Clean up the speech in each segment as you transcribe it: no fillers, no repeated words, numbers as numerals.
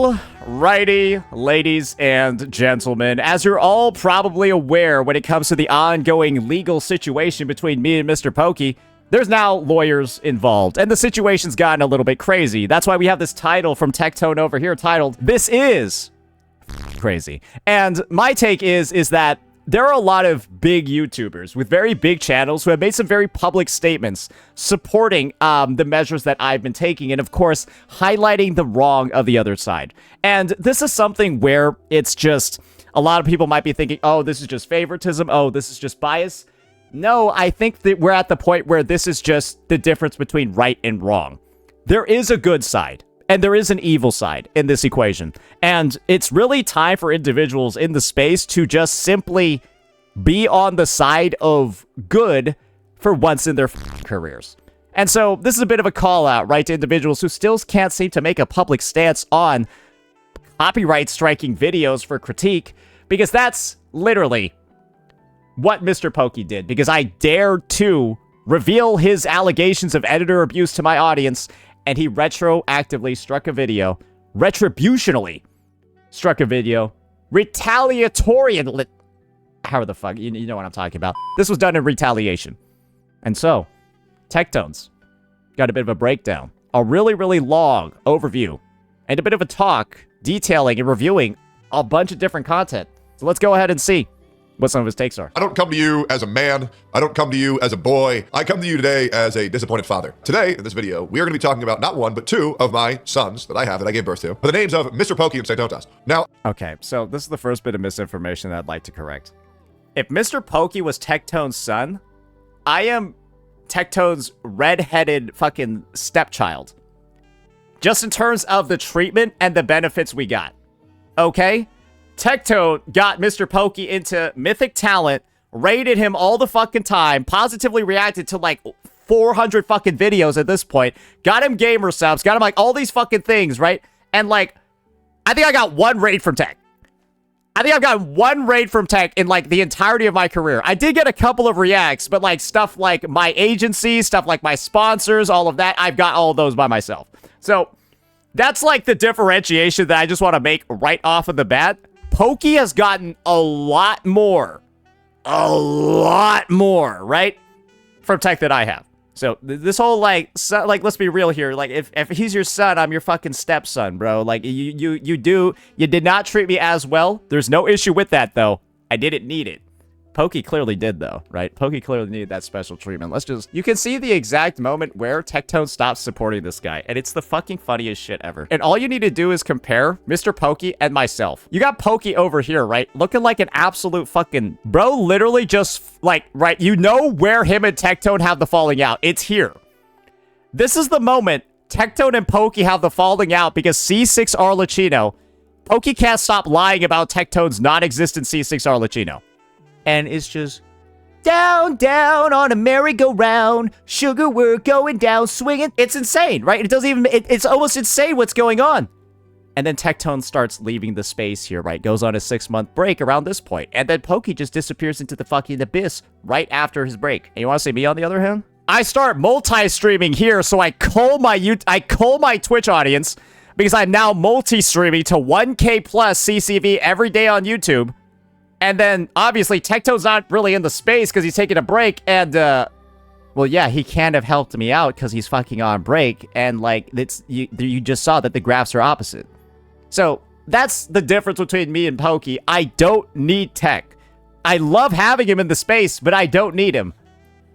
Alrighty, ladies and gentlemen, as you're all probably aware when it comes to the ongoing legal situation between me and MrPokke, there's now lawyers involved, and the situation's gotten a little bit crazy. That's why we have this title from Tectone over here titled, This Is Crazy. And my take is that there are a lot of big YouTubers with very big channels who have made some very public statements supporting the measures that I've been taking and, of course, highlighting the wrong of the other side. And this is something where it's just a lot of people might be thinking, oh, this is just favoritism. Oh, this is just bias. No, I think that we're at the point where this is just the difference between right and wrong. There is a good side. And there is an evil side in this equation. And it's really time for individuals in the space to just simply be on the side of good for once in their careers. And so this is a bit of a call out, right, to individuals who still can't seem to make a public stance on copyright striking videos for critique, because that's literally what MrPokke did. Because I dared to reveal his allegations of editor abuse to my audience, and he retroactively struck a video, retributionally struck a video, retaliatorially, how the fuck, you know what I'm talking about. This was done in retaliation. And so, Tectone's got a bit of a breakdown, a really, really long overview, and a bit of a talk detailing and reviewing a bunch of different content. So let's go ahead and see what some of his takes are. I don't come to you as a man. I don't come to you as a boy. I come to you today as a disappointed father. Today, in this video, we are going to be talking about not one, but two of my sons that I have that I gave birth to, by the names of MrPokke and Saint. Now, okay, so this is the first bit of misinformation that I'd like to correct. If MrPokke was Tectone's son, I am Tectone's red-headed fucking stepchild. Just in terms of the treatment and the benefits we got. Okay? Tectone got MrPokke into Mythic Talent, rated him all the fucking time, positively reacted to like 400 fucking videos at this point, got him gamer subs, got him like all these fucking things, right? And like, I think I got one raid from Tech. I think I've gotten one raid from Tech in like the entirety of my career. I did get a couple of reacts, but like stuff like my agency, stuff like my sponsors, all of that, I've got all of those by myself. So that's like the differentiation that I just want to make right off of the bat. Pokke has gotten a lot more, right, from Tech that I have. So this whole like let's be real here. Like if he's your son, I'm your fucking stepson, bro. Like you did not treat me as well. There's no issue with that though. I didn't need it. Pokke clearly did though, right? Pokke clearly needed that special treatment. You can see the exact moment where Tectone stops supporting this guy, and it's the fucking funniest shit ever. And all you need to do is compare MrPokke and myself. You got Pokke over here, right? Looking like an absolute fucking bro, literally just like, right, you know where him and Tectone have the falling out. It's here. This is the moment Tectone and Pokke have the falling out because C6 Arlecchino, Pokke can't stop lying about Tectone's non-existent C6 Arlecchino. And it's just, down, down on a merry-go-round, sugar, we're going down, swinging. It's insane, right? It doesn't even, it's almost insane what's going on. And then Tectone starts leaving the space here, right? Goes on a 6-month break around this point. And then Pokke just disappears into the fucking abyss right after his break. And you want to see me on the other hand? I start multi-streaming here, so I cull my Twitch audience because I'm now multi-streaming to 1K plus CCV every day on YouTube. And then, obviously, Tectone's not really in the space because he's taking a break, and, well, yeah, he can't have helped me out because he's fucking on break, and, like, you just saw that the graphs are opposite. So, that's the difference between me and Pokke. I don't need Tech. I love having him in the space, but I don't need him.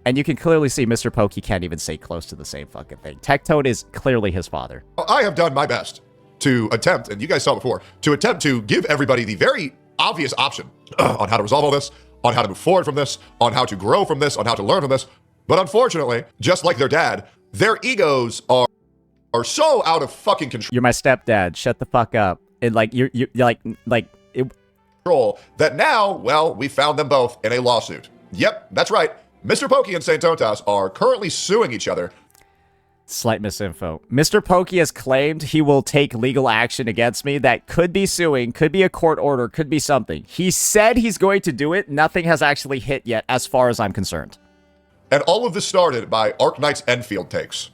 And you can clearly see MrPokke can't even say close to the same fucking thing. Tectone is clearly his father. I have done my best to attempt, and you guys saw before, to attempt to give everybody the very obvious option on how to resolve all this, on how to move forward from this, on how to grow from this, on how to learn from this. But unfortunately, just like their dad, their egos are so out of fucking control. You're my stepdad. Shut the fuck up. And like you're control that now, well, we found them both in a lawsuit. Yep, that's right. MrPokke and Saint are currently suing each other. Slight misinfo. MrPokke has claimed he will take legal action against me that could be suing, could be a court order, could be something. He said he's going to do it. Nothing has actually hit yet, as far as I'm concerned. And all of this started by Arc Knight's Enfield takes.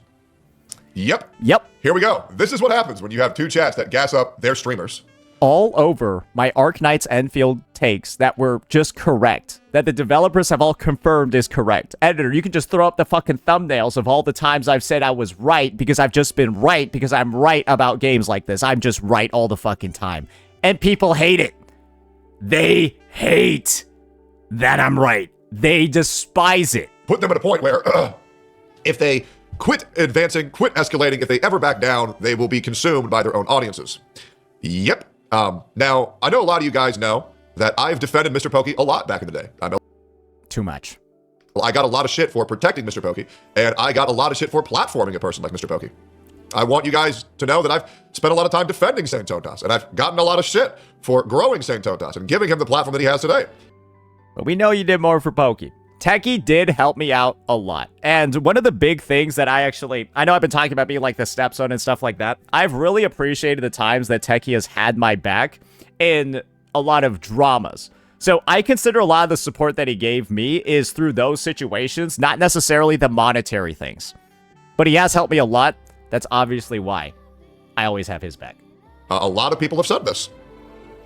Yep. Yep. Here we go. This is what happens when you have two chats that gas up their streamers. All over my Arknights Enfield takes that were just correct, that the developers have all confirmed is correct. Editor, you can just throw up the fucking thumbnails of all the times I've said I was right because I've just been right because I'm right about games like this. I'm just right all the fucking time. And people hate it. They hate that I'm right. They despise it. Put them at a point where if they quit advancing, quit escalating, if they ever back down, they will be consumed by their own audiences. Yep. Now, I know a lot of you guys know that I've defended MrPokke a lot back in the day. I know too much. I got a lot of shit for protecting MrPokke, and I got a lot of shit for platforming a person like MrPokke. I want you guys to know that I've spent a lot of time defending Saint Totas, and I've gotten a lot of shit for growing Saint Totas and giving him the platform that he has today. But we know you did more for Pokke. Techie did help me out a lot. And one of the big things that I know I've been talking about being like the stepson and stuff like that. I've really appreciated the times that Techie has had my back in a lot of dramas. So I consider a lot of the support that he gave me is through those situations, not necessarily the monetary things. But he has helped me a lot. That's obviously why I always have his back. A lot of people have said this.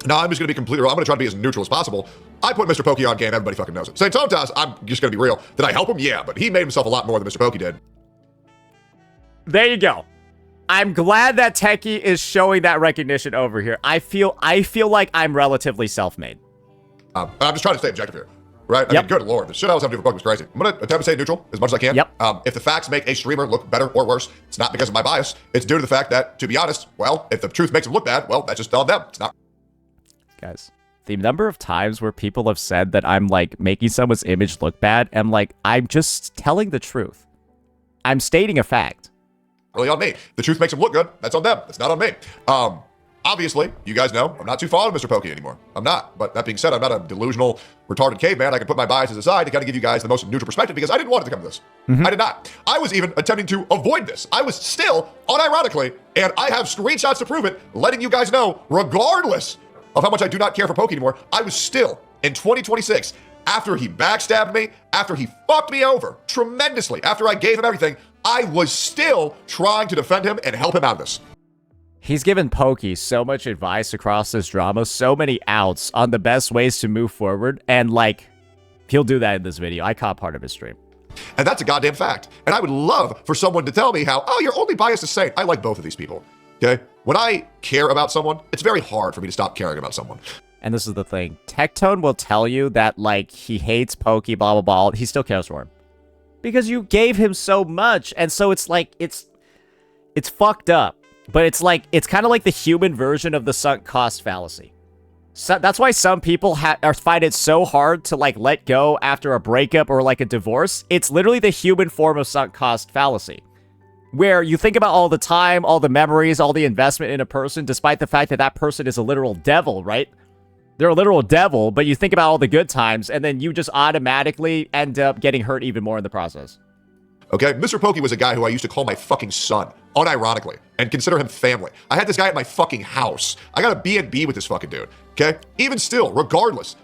Now, I'm just going to be completely real. I'm going to try to be as neutral as possible. I put MrPokke on game. Everybody fucking knows it. Saint Totas, I'm just going to be real. Did I help him? Yeah, but he made himself a lot more than MrPokke did. There you go. I'm glad that Techie is showing that recognition over here. I feel like I'm relatively self-made. I'm just trying to stay objective here, right? I mean, good lord, the shit I was having to do for Pokke was crazy. I'm going to attempt to stay neutral as much as I can. Yep. If the facts make a streamer look better or worse, it's not because of my bias. It's due to the fact that, to be honest, well, if the truth makes them look bad, well, that's just on them. It's not. Guys, the number of times where people have said that I'm like making someone's image look bad, I'm like, I'm just telling the truth. I'm stating a fact. Really on me. The truth makes them look good. That's on them. It's not on me. Obviously, you guys know I'm not too fond of MrPokke anymore. I'm not. But that being said, I'm not a delusional, retarded caveman. I can put my biases aside to kind of give you guys the most neutral perspective because I didn't want it to come to this. I did not. I was even attempting to avoid this. I was still, unironically, and I have screenshots to prove it, letting you guys know, regardless of how much I do not care for Pokke anymore, I was still, in 2026, after he backstabbed me, after he fucked me over tremendously, after I gave him everything, I was still trying to defend him and help him out of this. He's given Pokke so much advice across this drama, so many outs on the best ways to move forward, and like, he'll do that in this video. I caught part of his stream. And that's a goddamn fact. And I would love for someone to tell me how, oh, you're only biased to Saint. I like both of these people, okay? When I care about someone, it's very hard for me to stop caring about someone. And this is the thing. Tectone will tell you that, like, he hates Pokke, blah, blah, blah. He still cares for him. Because you gave him so much, and so it's like, it's fucked up. But it's like, it's kind of like the human version of the sunk cost fallacy. So that's why some people find it so hard to like let go after a breakup or like a divorce. It's literally the human form of sunk cost fallacy, where you think about all the time, all the memories, all the investment in a person, despite the fact that that person is a literal devil, right? They're a literal devil, but you think about all the good times, and then you just automatically end up getting hurt even more in the process. Okay, MrPokke was a guy who I used to call my fucking son, unironically, and consider him family. I had this guy at my fucking house. I got a B&B with this fucking dude, okay? Even still, regardless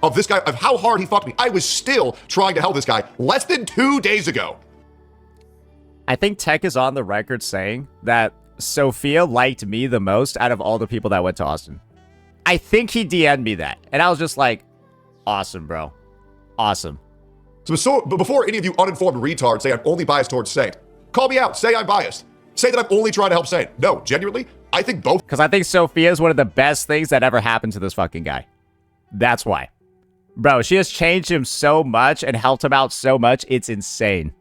of this guy, of how hard he fucked me, I was still trying to help this guy less than 2 days ago. I think Tech is on the record saying that Sophia liked me the most out of all the people that went to Austin. I think he DM'd me that, and I was just like, awesome, bro. Awesome. But before any of you uninformed retards say I'm only biased towards Saint, call me out. Say I'm biased. Say that I'm only trying to help Saint. No, genuinely, I think both. Because I think Sophia is one of the best things that ever happened to this fucking guy. That's why. Bro, she has changed him so much and helped him out so much. It's insane.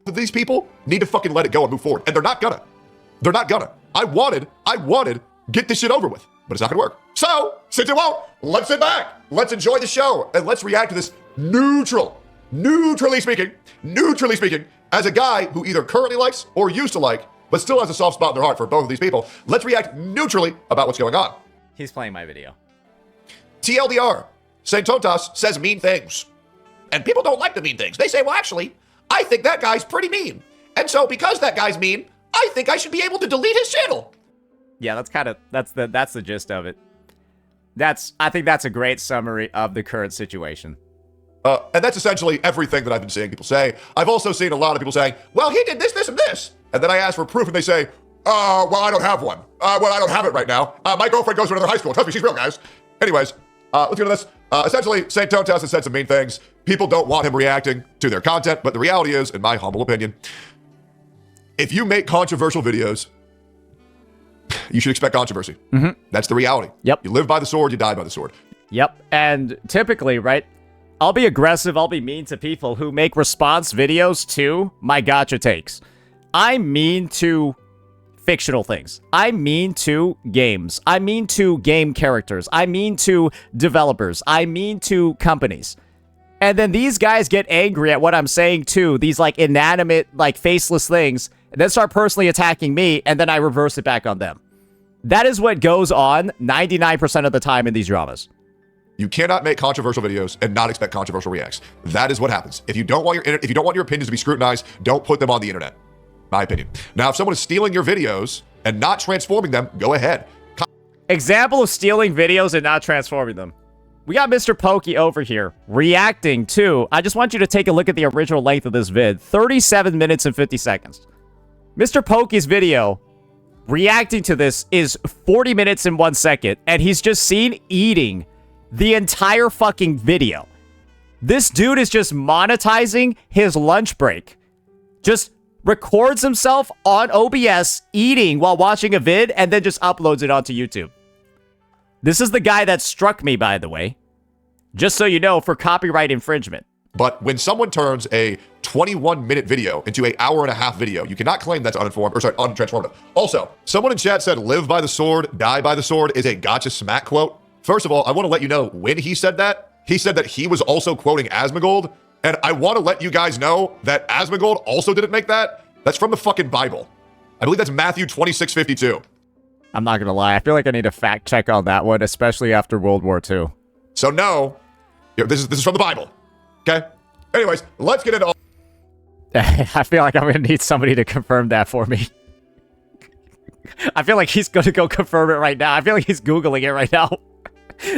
These people need to fucking let it go and move forward. And they're not gonna. They're not gonna. I wanted, get this shit over with. But it's not gonna work. So, since it won't, let's sit back. Let's enjoy the show. And let's react to this neutrally speaking, as a guy who either currently likes or used to like, but still has a soft spot in their heart for both of these people. Let's react neutrally about what's going on. He's playing my video. TLDR, Saint Totas says mean things. And people don't like the mean things. They say, well, actually, I think that guy's pretty mean. And so because that guy's mean, I think I should be able to delete his channel. Yeah, that's the gist of it. I think that's a great summary of the current situation. And that's essentially everything that I've been seeing people say. I've also seen a lot of people saying, well, he did this, this, and this. And then I ask for proof, and they say, well, I don't have one. Well, I don't have it right now. My girlfriend goes to another high school. Trust me, she's real, guys. Anyways, let's get to this. Essentially, Saint Totas has said some mean things. People don't want him reacting to their content, but the reality is, in my humble opinion, if you make controversial videos, you should expect controversy. That's the reality. Yep. You live by the sword, you die by the sword. Yep. And typically, right, I'll be aggressive, I'll be mean to people who make response videos to my gotcha takes. I'm mean to fictional things. I'm mean to games. I'm mean to game characters. I'm mean to developers. I'm mean to companies. And then these guys get angry at what I'm saying too, these like inanimate, like faceless things, and then start personally attacking me, and then I reverse it back on them. That is what goes on 99% of the time in these dramas. You cannot make controversial videos and not expect controversial reacts. That is what happens. If you don't want your opinions to be scrutinized, don't put them on the internet. My opinion. Now, if someone is stealing your videos and not transforming them, go ahead. Example of stealing videos and not transforming them. We got MrPokke over here reacting to, I just want you to take a look at the original length of this vid, 37 minutes and 50 seconds. MrPokke's video reacting to this is 40 minutes and 1 second, and he's just seen eating the entire fucking video. This dude is just monetizing his lunch break. Just records himself on OBS eating while watching a vid and then just uploads it onto YouTube. This is the guy that struck me, by the way. Just so you know, for copyright infringement. But when someone turns a 21-minute video into an hour-and-a-half video, you cannot claim that's untransformative. Also, someone in chat said, live by the sword, die by the sword is a gotcha smack quote. First of all, I want to let you know when he said that he was also quoting Asmongold. And I want to let you guys know that Asmongold also didn't make that. That's from the fucking Bible. I believe that's Matthew 26:52. I'm not going to lie. I feel like I need a fact check on that one, especially after World War II. So no, this is from the Bible. Okay? Anyways, let's get into all. I feel like I'm going to need somebody to confirm that for me. I feel like he's going to go confirm it right now. I feel like he's Googling it right now.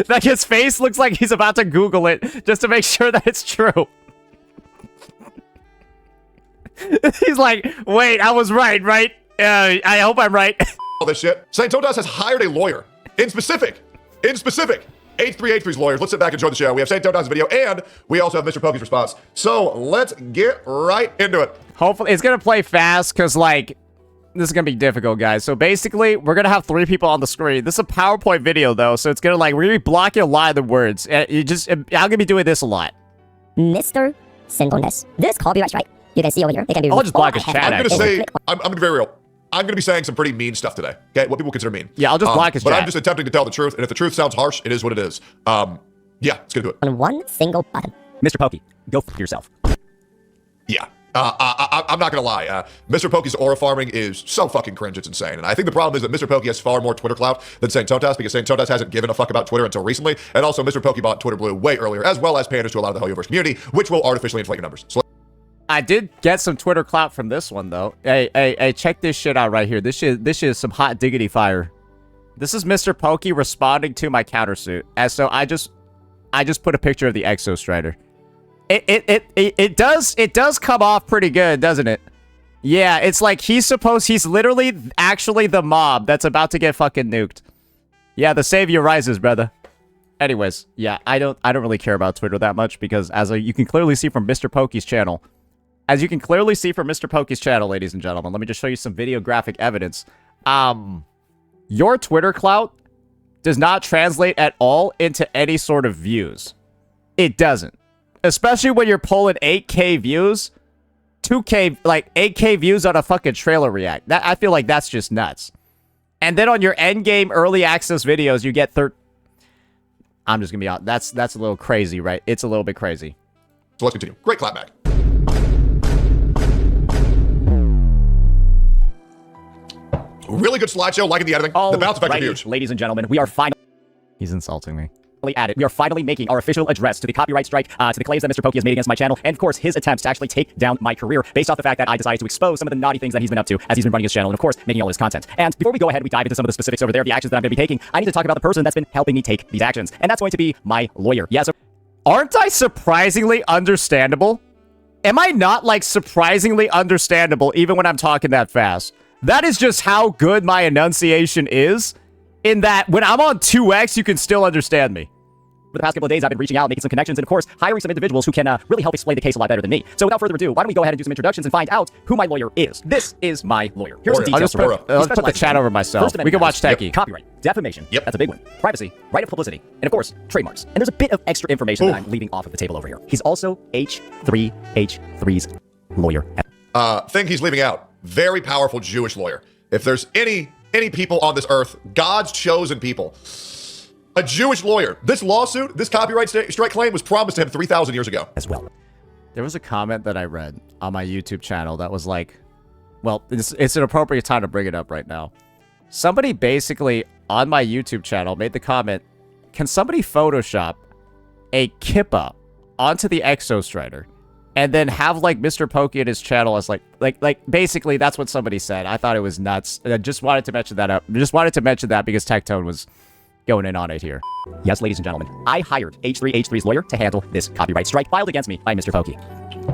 Like his face looks like he's about to Google it just to make sure that it's true. He's like, wait, I was right? I hope I'm right. All this shit. Saint Totas has hired a lawyer. In specific. 8383's lawyers. Let's sit back and enjoy the show. We have Saint Totas' video, and we also have MrPokke's response. So let's get right into it. Hopefully, it's going to play fast, because, like, this is going to be difficult, guys. So basically, we're going to have 3 people on the screen. This is a PowerPoint video, though, so it's going to, like, really block a lot of the words. I'm going to be doing this a lot. Mr. Singleness. This copyright strike. You can see over here. It can be. I'll just block his chat, I'm going to actually. say, I'm going to be very real. I'm going to be saying some pretty mean stuff today. Okay, what people consider mean. Yeah, I'll just block his but chat. I'm just attempting to tell the truth, and if the truth sounds harsh, it is what it is. Yeah, let's get into it. On one single button. MrPokke, go f yourself. Yeah. I'm not going to lie. MrPokke's aura farming is so fucking cringe, it's insane. And I think the problem is that MrPokke has far more Twitter clout than Saint Totas, because Saint Totas hasn't given a fuck about Twitter until recently. And also, MrPokke bought Twitter Blue way earlier, as well as panders to a lot of the Hoyoverse community, which will artificially inflate your numbers. So I did get some Twitter clout from this one, though. Hey, check this shit out right here. This is some hot diggity fire. This is MrPokke responding to my countersuit. And so I just put a picture of the Exo Strider. It does come off pretty good, doesn't it? Yeah, it's like he's literally actually the mob that's about to get fucking nuked. Yeah, the savior rises, brother. Anyways, yeah, I don't really care about Twitter that much, because you can clearly see from MrPokke's channel. As you can clearly see from MrPokke's channel, ladies and gentlemen, let me just show you some videographic evidence. Your Twitter clout does not translate at all into any sort of views. It doesn't. Especially when you're pulling 8K views, 2K, like 8K views on a fucking trailer react. I feel like that's just nuts. And then on your endgame early access videos, you get I'm just gonna be honest. That's a little crazy, right? It's a little bit crazy. So let's continue. Great clapback. Really good slideshow, liking the editing. The bounce effect is huge. Ladies and gentlemen, we are finally... He's insulting me. We are finally making our official address to the copyright strike, to the claims that MrPokke has made against my channel, and of course, his attempts to actually take down my career based off the fact that I decided to expose some of the naughty things that he's been up to as he's been running his channel, and of course, making all his content. And before we go ahead, we dive into some of the specifics over there, the actions that I'm going to be taking, I need to talk about the person that's been helping me take these actions, and that's going to be my lawyer. Yeah, so Aren't I surprisingly understandable? Am I not, like, surprisingly understandable even when I'm talking that fast? That is just how good my enunciation is, in that when I'm on 2x, you can still understand me. For the past couple of days, I've been reaching out, making some connections, and of course, hiring some individuals who can really help explain the case a lot better than me. So without further ado, why don't we go ahead and do some introductions and find out who my lawyer is. This is my lawyer. Here's some details. I'll put the chat over myself. We can watch Techie. Copyright, defamation, that's a big one. Privacy, right of publicity, and of course, trademarks. And there's a bit of extra information that I'm leaving off of the table over here. He's also H3H3's lawyer. Thing he's leaving out. Very powerful Jewish lawyer. If there's any people on this earth, God's chosen people, a Jewish lawyer. This lawsuit, this copyright strike claim was promised to him 3,000 years ago. As well. There was a comment that I read on my YouTube channel that was like, well, it's an appropriate time to bring it up right now. Somebody basically on my YouTube channel made the comment, can somebody Photoshop a kippa onto the Exostrider and then have like MrPokke in his channel as like basically that's what somebody said. I thought it was nuts. I just wanted to mention that because Tectone was going in on it here. Yes, ladies and gentlemen, I hired H3H3's lawyer to handle this copyright strike filed against me by MrPokke.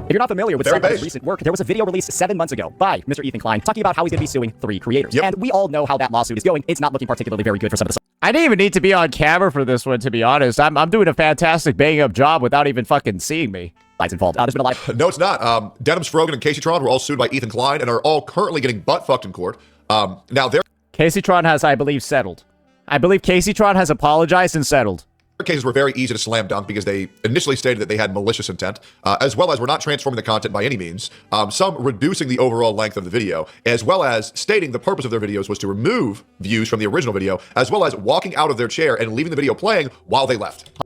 If you're not familiar with some of his recent work, there was a video released 7 months ago by Mr. Ethan Klein talking about how he's going to be suing 3 creators. And we all know how that lawsuit is going. It's not looking particularly very good for some of the... I didn't even need to be on camera for this one, to be honest. I'm doing a fantastic banging up job without even fucking seeing me. Involved. There's been a lot of... No, it's not. Denham Sfrogan and Casey Tron were all sued by Ethan Klein and are all currently getting butt-fucked in court. Now, their Casey Tron has, I believe, settled. I believe Casey Tron has apologized and settled. cases were very easy to slam dunk because they initially stated that they had malicious intent, as well as were not transforming the content by any means, some reducing the overall length of the video, as well as stating the purpose of their videos was to remove views from the original video, as well as walking out of their chair and leaving the video playing while they left.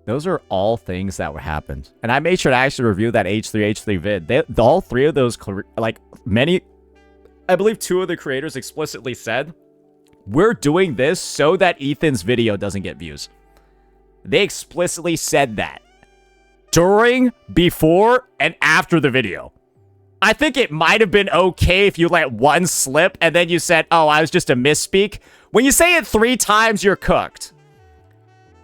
Those are all things that happened. And I made sure to actually review that H3H3 vid. All 3 of those, like many, I believe 2 of the creators explicitly said, we're doing this so that Ethan's video doesn't get views. They explicitly said that during, before, and after the video. I think it might have been okay if you let one slip and then you said, oh, I was just a misspeak. When you say it 3 times, you're cooked.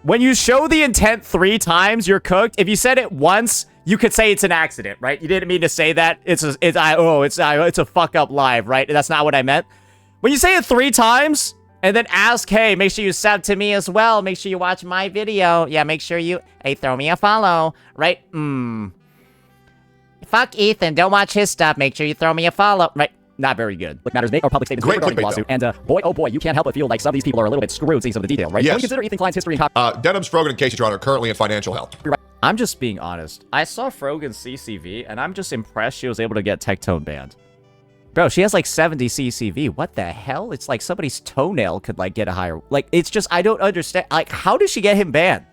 When you show the intent 3 times, you're cooked. If you said it once, you could say it's an accident, right? You didn't mean to say that. It's a fuck up live, right? That's not what I meant. When you say it 3 times and then ask, hey, make sure you sub to me as well. Make sure you watch my video. Yeah, make sure you, hey, throw me a follow, right? Fuck Ethan. Don't watch his stuff. Make sure you throw me a follow, right? Not very good. Look, matters make or public statements regarding the lawsuit. And boy, oh boy, you can't help but feel like some of these people are a little bit screwed seeing some of the detail, right? Yes. When you consider Ethan Klein's history and Denham, Sfrogan, and Casey Tron are currently in financial hell. I'm just being honest. I saw Frogan's CCV, and I'm just impressed she was able to get Tectone banned. Bro, she has like 70 CCV. What the hell? It's like somebody's toenail could like get a higher... Like, it's just, I don't understand. Like, how did she get him banned?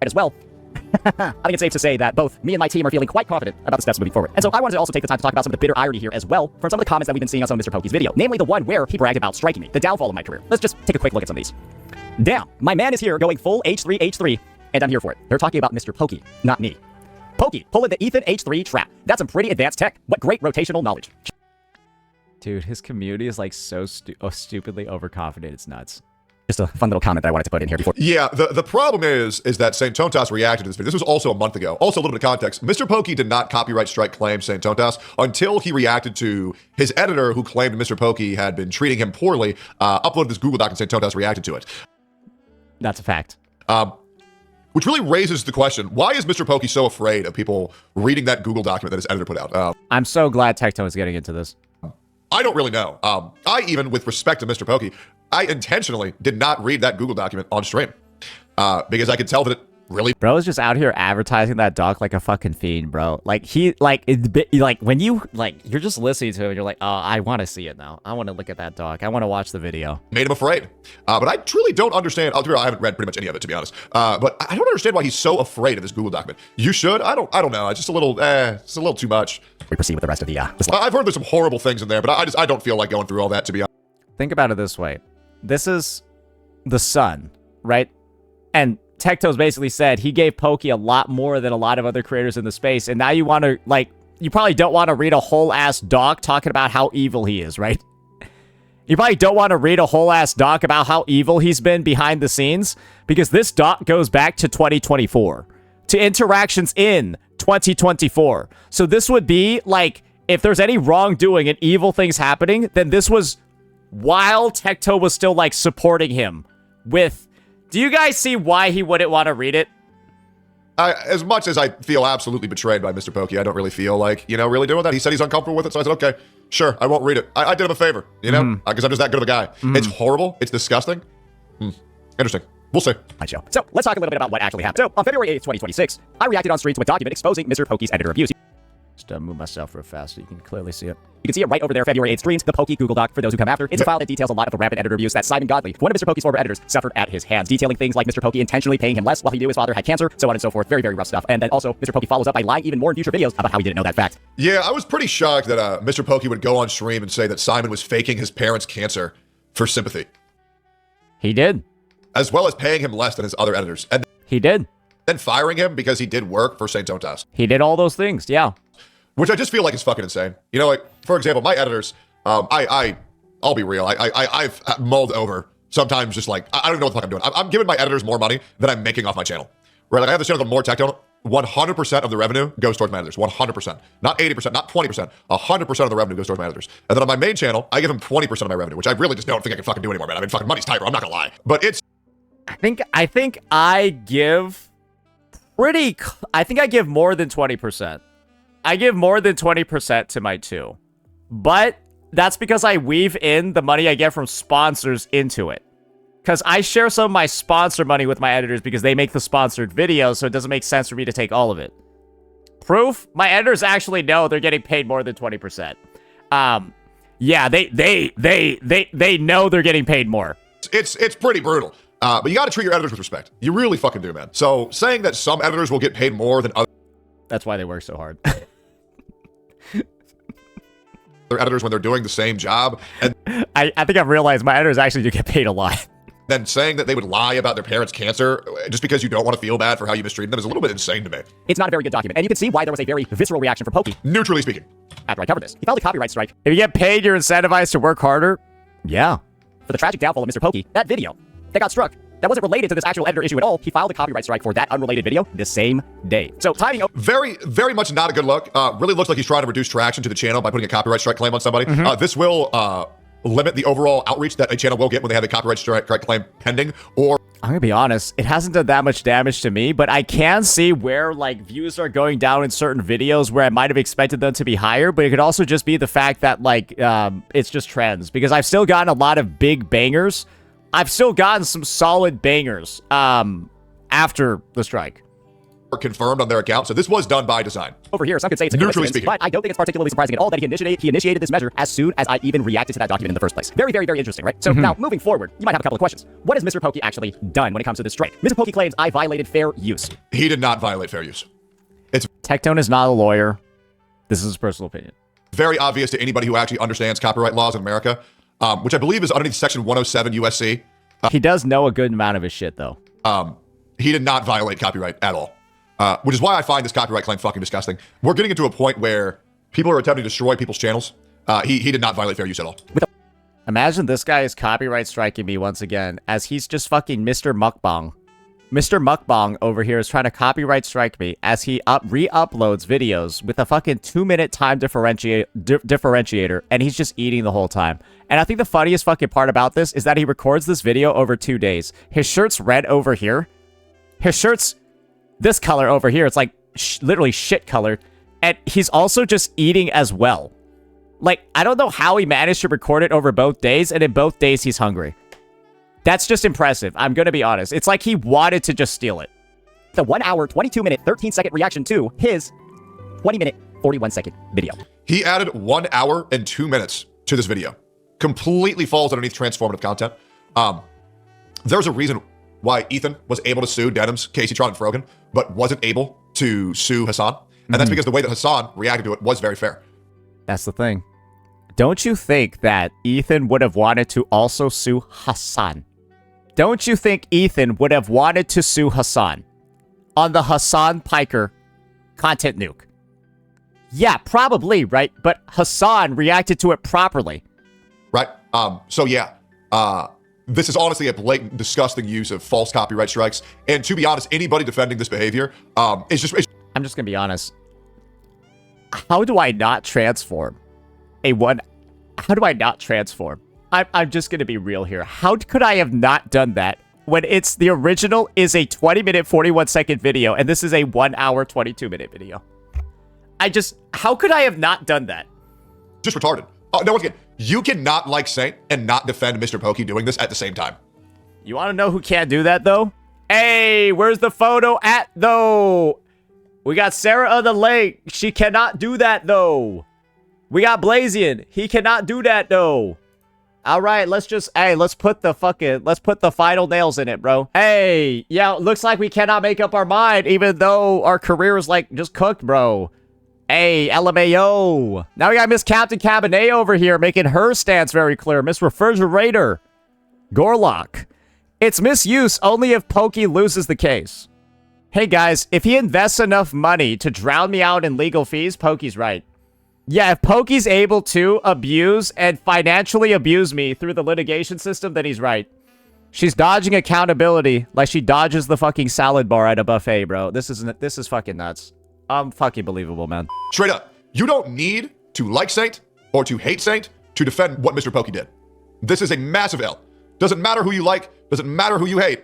as well. I think it's safe to say that both me and my team are feeling quite confident about the steps moving forward. And so I wanted to also take the time to talk about some of the bitter irony here as well from some of the comments that we've been seeing on some of MrPokke's video. Namely the one where he bragged about striking me, the downfall of my career. Let's just take a quick look at some of these. Damn, my man is here going full H3H3, and I'm here for it. They're talking about MrPokke, not me. Pokke, pulling the Ethan H3 trap. That's some pretty advanced tech. What great rotational knowledge. Dude, his community is like so stupidly overconfident. It's nuts. Just a fun little comment that I wanted to put in here before. Yeah, the problem is that Saint Tontas reacted to this video. This was also a month ago. Also, a little bit of context. MrPokke did not copyright strike claim Saint Tontas until he reacted to his editor who claimed MrPokke had been treating him poorly, uploaded this Google Doc and Saint Tontas reacted to it. That's a fact. Which really raises the question, why is MrPokke so afraid of people reading that Google document that his editor put out? I'm so glad Tectone is getting into this. I don't really know. I even, with respect to MrPokke, I intentionally did not read that Google document on stream because I could tell that it really... Bro is just out here advertising that doc like a fucking fiend, bro. Like, when you, you're just listening to it, you're like, oh, I want to see it now. I want to look at that doc. I want to watch the video. Made him afraid. But I truly don't understand. I haven't read pretty much any of it, to be honest. But I don't understand why he's so afraid of this Google document. You should? I don't know. It's just a little too much. We proceed with the rest of the... I've heard there's some horrible things in there, but I don't feel like going through all that, to be honest. Think about it this way. This is the sun, right? And Tecto's basically said he gave Pokke a lot more than a lot of other creators in the space. And now you want to, you probably don't want to read a whole ass doc talking about how evil he is, right? You probably don't want to read a whole ass doc about how evil he's been behind the scenes because this doc goes back to 2024. to interactions in 2024. So this would be like, if there's any wrongdoing and evil things happening, then this was while Tecto was still like supporting him with. Do you guys see why he wouldn't want to read it? As much as I feel absolutely betrayed by Mr. I don't really feel like, really doing that. He said he's uncomfortable with it, so I said, okay, sure, I won't read it. I did him a favor, because I'm just that good of a guy. It's horrible. It's disgusting. Interesting. We'll see. Right, show. So let's talk a little bit about what actually happened. So on February 8th, 2026, I reacted on stream to a document exposing MrPokke's editor abuse. Just move myself real fast so you can clearly see it. You can see it right over there, February 8th streams, the Pokke Google Doc for those who come after. It's a file that details a lot of the rampant editor abuse that Simon Godley, one of MrPokke's former editors, suffered at his hands, detailing things like MrPokke intentionally paying him less while he knew his father had cancer, so on and so forth. Very, very rough stuff. And then also, MrPokke follows up by lying even more in future videos about how he didn't know that fact. Yeah, I was pretty shocked that Mr. would go on stream and say that Simon was faking his parents' cancer for sympathy. He did. As well as paying him less than his other editors. And He did. then firing him because he did work for Saint and He did all those things, yeah. Which I just feel like is fucking insane. Like, for example, my editors, I'll be real. I've mulled over sometimes just like, I don't know what the fuck I'm doing. I'm giving my editors more money than I'm making off my channel. Right? Like I have this channel called More Tech Tone. 100% of the revenue goes towards my editors. 100%. Not 80%, not 20%. 100% of the revenue goes towards my editors. And then on my main channel, I give them 20% of my revenue, which I really just don't think I can fucking do anymore, man. I mean, fucking money's tight, bro. I'm not gonna lie. But it's... I think I give I give more than 20%. I give more than 20% to my 2. But that's because I weave in the money I get from sponsors into it. Because I share some of my sponsor money with my editors because they make the sponsored videos, so it doesn't make sense for me to take all of it. Proof? My editors actually know they're getting paid more than 20%. Yeah, they know they're getting paid more. It's pretty brutal. But you gotta treat your editors with respect. You really fucking do, man. So saying that some editors will get paid more than other... That's why they work so hard. Their editors when they're doing the same job. And I think I've realized my editors actually do get paid a lot. then saying that they would lie about their parents' cancer just because you don't want to feel bad for how you mistreated them is a little bit insane to me. It's not a very good document, and you can see why there was a very visceral reaction from Pokke. Neutrally speaking. After I covered this, he filed a copyright strike. If you get paid, you're incentivized to work harder. Yeah. For the tragic downfall of MrPokke, that video that got struck, that wasn't related to this actual editor issue at all. He filed a copyright strike for that unrelated video the same day. So timing... Very, very much not a good look. Really looks like he's trying to reduce traction to the channel by putting a copyright strike claim on somebody. This will limit the overall outreach that a channel will get when they have a copyright strike claim pending, or... I'm gonna be honest, it hasn't done that much damage to me, but I can see where, like, views are going down in certain videos where I might have expected them to be higher, but it could also just be the fact that, like, it's just trends, because I've still gotten a lot of big bangers. I've still gotten some solid bangers, after the strike. Confirmed on their account, so this was done by design. Over here, some could say it's a Neutrally coincidence, speaking. but I don't think it's particularly surprising at all that he initiated this measure as soon as I even reacted to that document in the first place. Very, very, very interesting, right? So now, moving forward, you might have a couple of questions. What has MrPokke actually done when it comes to this strike? MrPokke claims I violated fair use. He did not violate fair use. It's Tectone is not a lawyer. This is his personal opinion. very obvious to anybody who actually understands copyright laws in America, which I believe is underneath Section 107 USC. He does know a good amount of his shit, though. He did not violate copyright at all. Which is why I find this copyright claim fucking disgusting. We're getting into a point where people are attempting to destroy people's channels. He did not violate fair use at all. Imagine this guy is copyright striking me once again, as he's just fucking Mr. Mukbang. Mr. Mukbang over here is trying to copyright strike me as he re-uploads videos with a fucking 2-minute time differentiator, and he's just eating the whole time. And I think the funniest fucking part about this is that he records this video over 2 days. His shirt's red over here. His shirt's this color over here. It's like literally shit colored. And he's also just eating as well. Like, I don't know how he managed to record it over both days, and in both days he's hungry. That's just impressive. I'm gonna be honest. It's like he wanted to just steal it. The 1 hour, 22 minute, 13 second reaction to his 20 minute, 41 second video. He added 1 hour and 2 minutes to this video. Completely falls underneath transformative content. There's a reason why Ethan was able to sue Denim's, Casey, Tron, and Frogan, but wasn't able to sue Hassan. And that's because the way that Hassan reacted to it was very fair. That's the thing. Don't you think that Ethan would have wanted to also sue Hassan? Don't you think Ethan would have wanted to sue Hassan on the Hassan Piker content nuke? Yeah, probably, right? But Hassan reacted to it properly. Right? So yeah, This is honestly a blatant, disgusting use of false copyright strikes. And to be honest, anybody defending this behavior is just... I'm just gonna be honest. How do I not transform how do I not transform? I'm just gonna be real here. How could I have not done that when the original is a 20-minute, 41-second video, and this is a 1 hour, 22-minute video? How could I have not done that? Just retarded. No, once again, you cannot like Saint and not defend MrPokke doing this at the same time. You want to know who can't do that, though? Hey, where's the photo at, though? We got Sarah of the Lake. She cannot do that, though. We got Blazion. He cannot do that, though. All right, let's put the final nails in it, bro. Hey, yeah, looks like we cannot make up our mind, even though our career is, like, just cooked, bro. Hey, LMAO. Now we got Miss Captain Cabernet over here making her stance very clear. Miss Refrigerator. Gorlock. It's misuse only if Pokey loses the case. Hey guys, if he invests enough money to drown me out in legal fees, Pokey's right. Yeah, if Pokey's able to abuse and financially abuse me through the litigation system, then he's right. She's dodging accountability like she dodges the fucking salad bar at a buffet, bro. This is fucking nuts. Fucking believable, man. Straight up, you don't need to like Saint or to hate Saint to defend what MrPokke did. This is a massive L. Doesn't matter who you like, doesn't matter who you hate.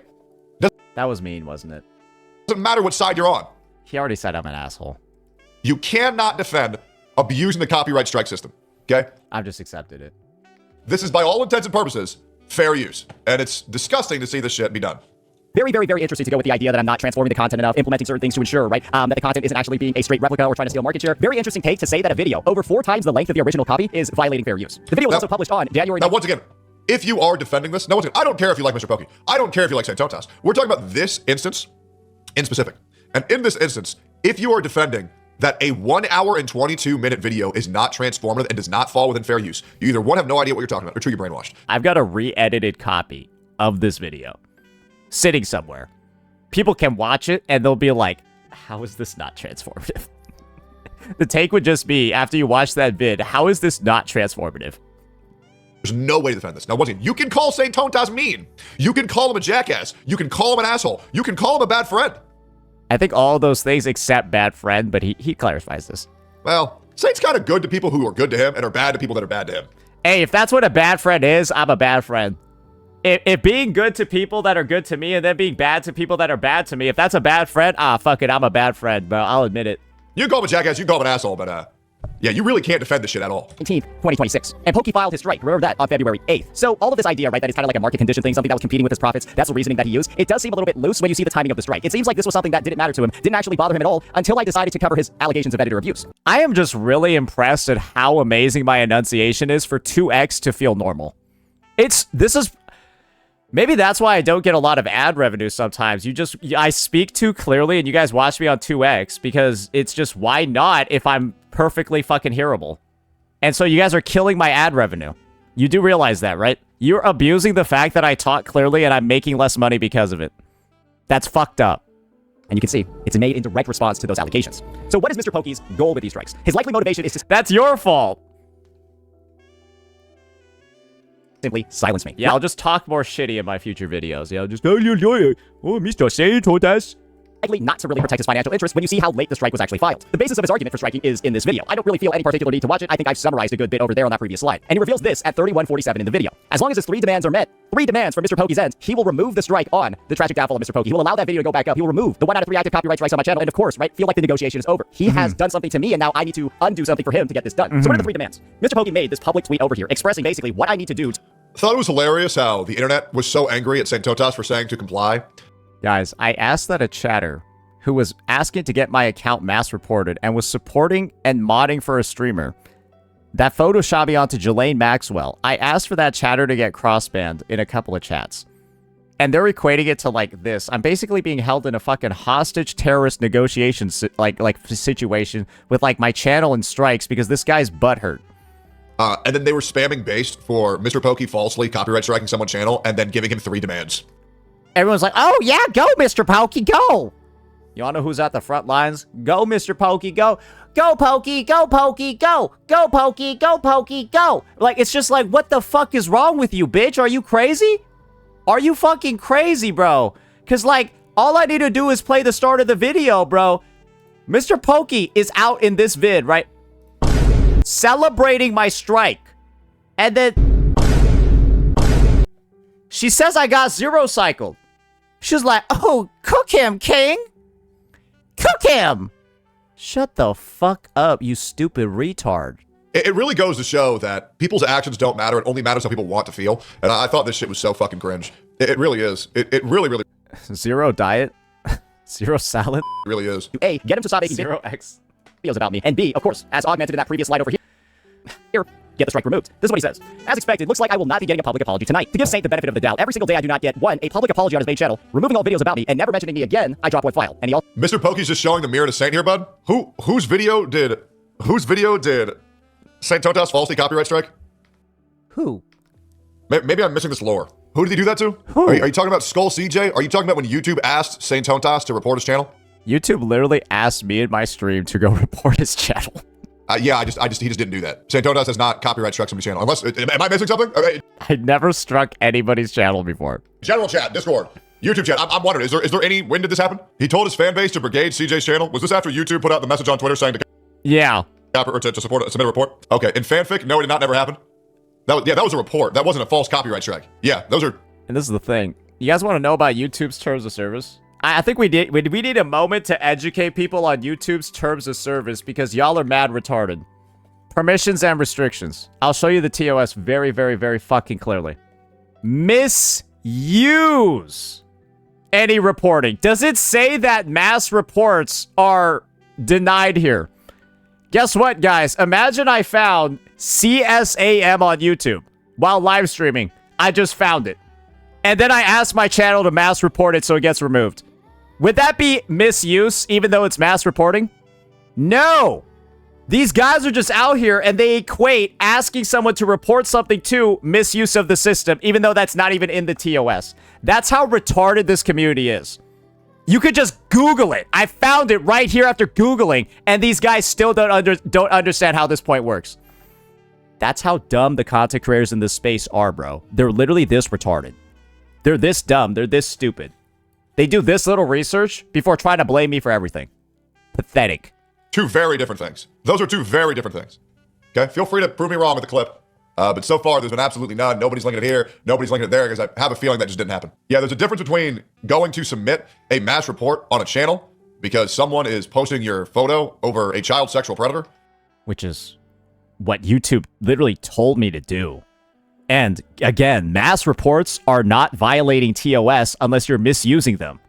That was mean, wasn't it? Doesn't matter what side you're on. He already said I'm an asshole. You cannot defend abusing the copyright strike system, okay? I've just accepted it. This is, by all intents and purposes, fair use. And it's disgusting to see this shit be done. Very, very, very interesting to go with the idea that I'm not transforming the content enough, implementing certain things to ensure, right, that the content isn't actually being a straight replica or trying to steal market share. Very interesting take to say that a video over 4 times the length of the original copy is violating fair use. The video was also published on January... Now, once again, if you are defending this, I don't care if you like MrPokke. I don't care if you like Saint Totas. We're talking about this instance in specific. And in this instance, if you are defending that a 1 hour and 22-minute video is not transformative and does not fall within fair use, you either, one, have no idea what you're talking about, or two, you're brainwashed. I've got a re-edited copy of this video sitting somewhere. People can watch it and they'll be like, how is this not transformative? The take would just be, after you watch that vid, how is this not transformative? There's no way to defend this. Now, once again, you can call Saint Totas mean. You can call him a jackass. You can call him an asshole. You can call him a bad friend. I think all those things except bad friend, but he clarifies this. Well, Saint's kind of good to people who are good to him and are bad to people that are bad to him. Hey, if that's what a bad friend is, I'm a bad friend. If being good to people that are good to me and then being bad to people that are bad to me, if that's a bad friend, fuck it, I'm a bad friend, bro. I'll admit it. You can call him a jackass, you can call him an asshole, but yeah, you really can't defend this shit at all. 19th, 2026. And Pokey filed his strike. Remember that on February 8th. So all of this idea, right, that it's kind of like a market condition thing, something that was competing with his profits, that's the reasoning that he used. It does seem a little bit loose when you see the timing of the strike. It seems like this was something that didn't matter to him, didn't actually bother him at all, until I decided to cover his allegations of editor abuse. I am just really impressed at how amazing my enunciation is for 2x to feel normal. Maybe that's why I don't get a lot of ad revenue sometimes. I speak too clearly and you guys watch me on 2x because it's just, why not if I'm perfectly fucking hearable? And so you guys are killing my ad revenue. You do realize that, right? You're abusing the fact that I talk clearly and I'm making less money because of it. That's fucked up. And you can see, it's made in direct response to those allegations. So what is MrPokke's goal with these strikes? His likely motivation is to... That's your fault. Simply silence me. Yeah, I'll just talk more shitty in my future videos. Yeah, just, oh, Mr. Saint Totas. Likely not to really protect his financial interest when you see how late the strike was actually filed. The basis of his argument for striking is in this video. I don't really feel any particular need to watch it. I think I've summarized a good bit over there on that previous slide. And he reveals this at 31:47 in the video. As long as his 3 demands are met, 3 demands from MrPokke's end, he will remove the strike on the tragic downfall of MrPokke. He will allow that video to go back up. He will remove the 1 out of 3 active copyright strikes on my channel. And of course, right, feel like the negotiation is over. He has done something to me and now I need to undo something for him to get this done. So what are the 3 demands? MrPokke made this public tweet over here expressing basically what I need to do. Thought it was hilarious how the internet was so angry at Saint Totas for saying to comply. Guys, I asked that a chatter who was asking to get my account mass reported and was supporting and modding for a streamer that photoshopped me onto Jelaine Maxwell. I asked for that chatter to get cross-banned in a couple of chats. And they're equating it to like this. I'm basically being held in a fucking hostage terrorist negotiation situation with like my channel and strikes because this guy's butthurt. And then they were spamming based for MrPokke falsely copyright striking someone's channel and then giving him 3 demands. Everyone's like, oh yeah, go MrPokke, go! You wanna know who's at the front lines? Go MrPokke, go! Go Pokey, go Pokey, go! Go Pokey, go Pokey, go! Like, it's just like, what the fuck is wrong with you, bitch? Are you crazy? Are you fucking crazy, bro? Because, like, all I need to do is play the start of the video, bro. MrPokke is out in this vid, right? Celebrating my strike. And then she says I got 0 cycled. She's like, oh, cook him, king. Cook him. Shut the fuck up, you stupid retard. It really goes to show that people's actions don't matter. It only matters how people want to feel. And I thought this shit was so fucking cringe. It really is. It really, really 0 diet? 0 salad? really is. A, get him to stop making 0x. videos about me. And B, of course, as augmented in that previous slide over here, get the strike removed. This is what he says. As expected, looks like I will not be getting a public apology tonight. To give Saint the benefit of the doubt, every single day I do not get, 1, a public apology on his main channel, removing all videos about me, and never mentioning me again, I drop one file. And he also MrPokke's just showing the mirror to Saint here, bud. Whose video did Saint Tontas falsely copyright strike? Who? Maybe I'm missing this lore. Who did he do that to? Who? Are you talking about Skull CJ? Are you talking about when YouTube asked Saint Tontas to report his channel? YouTube literally asked me in my stream to go report his channel. Yeah, he just didn't do that. Saint Tontas has not copyright struck somebody's channel. Unless, am I missing something? Okay. I never struck anybody's channel before. General chat, Discord, YouTube chat. I'm wondering, is there any, when did this happen? He told his fan base to brigade CJ's channel. Was this after YouTube put out the message on Twitter saying to Yeah. or to support, submit a report? Okay, in fanfic, no, it did not never happen. That was a report. That wasn't a false copyright strike. Yeah, those are. And this is the thing. You guys want to know about YouTube's terms of service? I think we need a moment to educate people on YouTube's terms of service because y'all are mad retarded. Permissions and restrictions. I'll show you the TOS very, very, very fucking clearly. Misuse any reporting. Does it say that mass reports are denied here? Guess what, guys? Imagine I found CSAM on YouTube while live streaming. I just found it. And then I asked my channel to mass report it so it gets removed. Would that be misuse, even though it's mass reporting? No! These guys are just out here and they equate asking someone to report something to misuse of the system, even though that's not even in the TOS. That's how retarded this community is. You could just Google it. I found it right here after Googling, and these guys still don't understand how this point works. That's how dumb the content creators in this space are, bro. They're literally this retarded. They're this dumb. They're this stupid. They do this little research before trying to blame me for everything. Pathetic. Two very different things. Those are two very different things. Okay? Feel free to prove me wrong with the clip. But so far, there's been absolutely none. Nobody's linking it here. Nobody's linking it there because I have a feeling that just didn't happen. Yeah, there's a difference between going to submit a mass report on a channel because someone is posting your photo over a child sexual predator. Which is what YouTube literally told me to do. And again, mass reports are not violating TOS unless you're misusing them.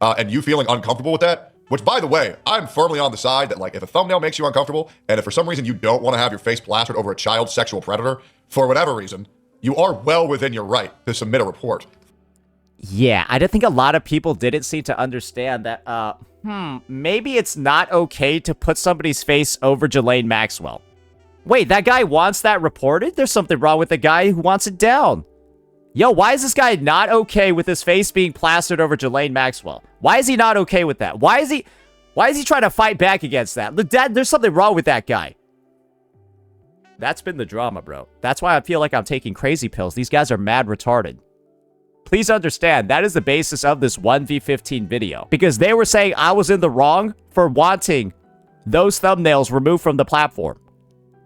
And you feeling uncomfortable with that? Which, by the way, I'm firmly on the side that, like, if a thumbnail makes you uncomfortable, and if for some reason you don't want to have your face plastered over a child sexual predator, for whatever reason, you are well within your right to submit a report. Yeah, I don't think a lot of people didn't seem to understand that, maybe it's not okay to put somebody's face over Ghislaine Maxwell. Wait, that guy wants that reported? There's something wrong with the guy who wants it down. Yo, why is this guy not okay with his face being plastered over Ghislaine Maxwell? Why is he not okay with that? Why is he trying to fight back against that? Look, Dad, there's something wrong with that guy. That's been the drama, bro. That's why I feel like I'm taking crazy pills. These guys are mad retarded. Please understand, that is the basis of this 1v15 video. Because they were saying I was in the wrong for wanting those thumbnails removed from the platform.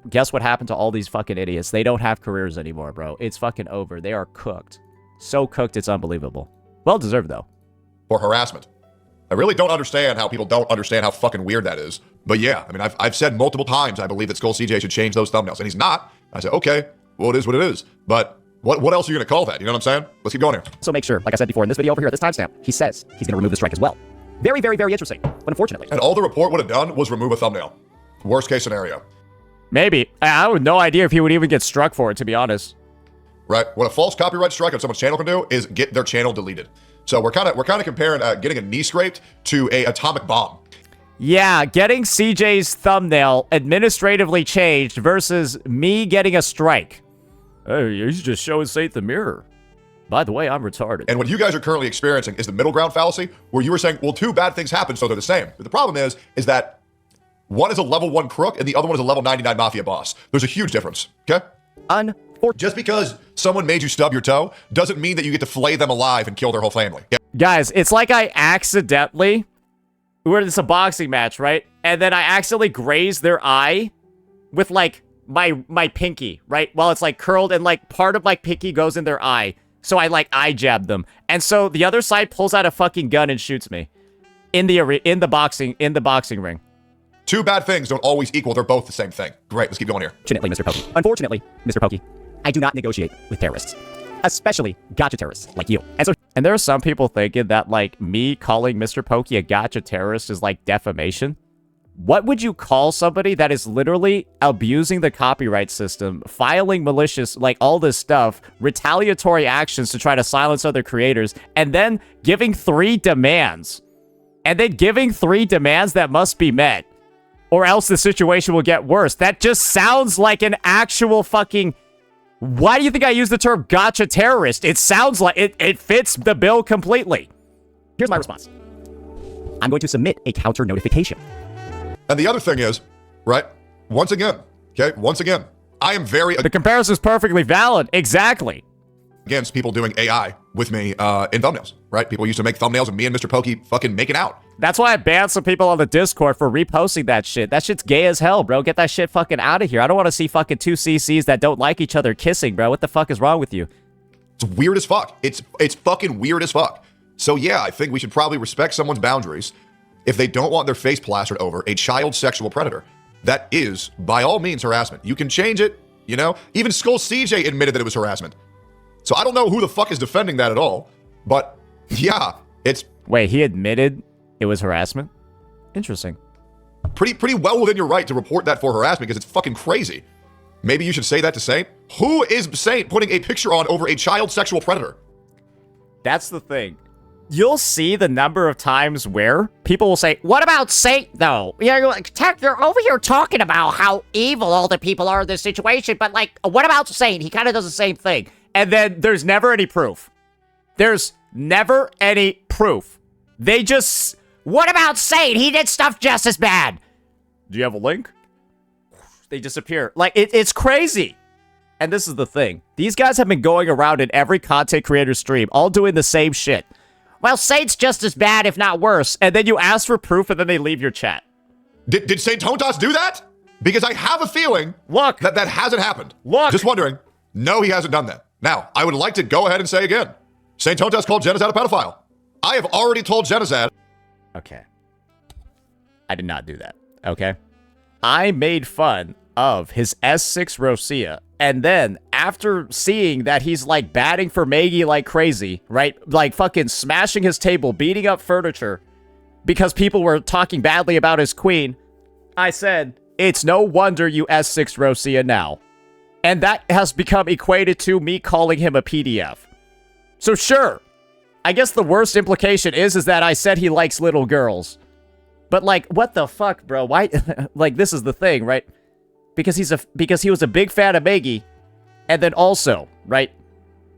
Guess what happened to all these fucking idiots? They don't have careers anymore, bro. It's fucking over. They are cooked. So cooked, it's unbelievable. Well deserved, though. For harassment. I really don't understand how people don't understand how fucking weird that is. But yeah, I mean, I've said multiple times I believe that Skull CJ should change those thumbnails. And he's not. I said, okay, well, it is what it is. But what else are you going to call that? You know what I'm saying? Let's keep going here. So make sure, like I said before in this video over here at this timestamp, he says he's going to remove the strike as well. Very, very, very interesting. But unfortunately. And all the report would have done was remove a thumbnail. Worst case scenario. Maybe. I have no idea if he would even get struck for it, to be honest. Right? What a false copyright strike on someone's channel can do is get their channel deleted. So we're kind of comparing getting a knee scraped to a atomic bomb. Yeah, getting CJ's thumbnail administratively changed versus me getting a strike. Hey, he's just showing Saint the mirror. By the way, I'm retarded. And what you guys are currently experiencing is the middle ground fallacy, where you were saying, well, two bad things happen, so they're the same. But the problem is that one is a level 1 crook and the other one is a level 99 mafia boss. There's a huge difference, okay? Just because someone made you stub your toe doesn't mean that you get to flay them alive and kill their whole family. Yeah. Guys, it's like I accidentally... It's a boxing match, right? And then I accidentally grazed their eye with, like, my pinky, right? While it's, like, curled and, like, part of my pinky goes in their eye. So I, like, eye jabbed them. And so the other side pulls out a fucking gun and shoots me. In the boxing ring. Two bad things don't always equal. They're both the same thing. Great, let's keep going here. Unfortunately, Mr. Pokke, I do not negotiate with terrorists. Especially gotcha terrorists like you. And there are some people thinking that, like, me calling Mr. Pokke a gotcha terrorist is, like, defamation. What would you call somebody that is literally abusing the copyright system, filing malicious, like, all this stuff, retaliatory actions to try to silence other creators, and then giving 3 demands? And then giving 3 demands that must be met, or else the situation will get worse. That just sounds like an actual fucking... Why do you think I use the term gotcha terrorist? It sounds like it fits the bill completely. Here's my response. I'm going to submit a counter notification. And the other thing is, right, once again, I am very The comparison is perfectly valid. Exactly. against people doing AI with me in thumbnails, right? People used to make thumbnails of me and Mr. Pokke fucking making out. That's why I banned some people on the Discord for reposting that shit. That shit's gay as hell, bro. Get that shit fucking out of here. I don't want to see fucking 2 CCs that don't like each other kissing, bro. What the fuck is wrong with you? It's weird as fuck. It's fucking weird as fuck. So yeah, I think we should probably respect someone's boundaries if they don't want their face plastered over a child sexual predator. That is, by all means, harassment. You can change it, you know? Even Skull CJ admitted that it was harassment. So I don't know who the fuck is defending that at all, but yeah, it's... Wait, he admitted it was harassment? Interesting. Pretty well within your right to report that for harassment because it's fucking crazy. Maybe you should say that to Saint. Who is Saint putting a picture on over a child sexual predator? That's the thing. You'll see the number of times where people will say, what about Saint, though? You're over here talking about how evil all the people are in this situation, but, like, what about Saint? He kind of does the same thing. And then there's never any proof. There's never any proof. They just... What about Saint? He did stuff just as bad. Do you have a link? They disappear. Like, it's crazy. And this is the thing. These guys have been going around in every content creator stream, all doing the same shit. Well, Saint's just as bad, if not worse. And then you ask for proof, and then they leave your chat. Did Saint Tontas do that? Because I have a feeling Look. that hasn't happened. Look. Just wondering. No, he hasn't done that. Now, I would like to go ahead and say again. Saint Tontas called Genizad a pedophile. I have already told Genizad. Okay. I did not do that. Okay? I made fun of his S6 Rosia, and then after seeing that he's like batting for Maggie like crazy, right? Like fucking smashing his table, beating up furniture because people were talking badly about his queen, I said, it's no wonder you S6 Rosia now. And that has become equated to me calling him a PDF. So sure, I guess the worst implication is that I said he likes little girls. But like, what the fuck, bro? Why? Like, this is the thing, right? Because he was a big fan of Maggie, and then also, right?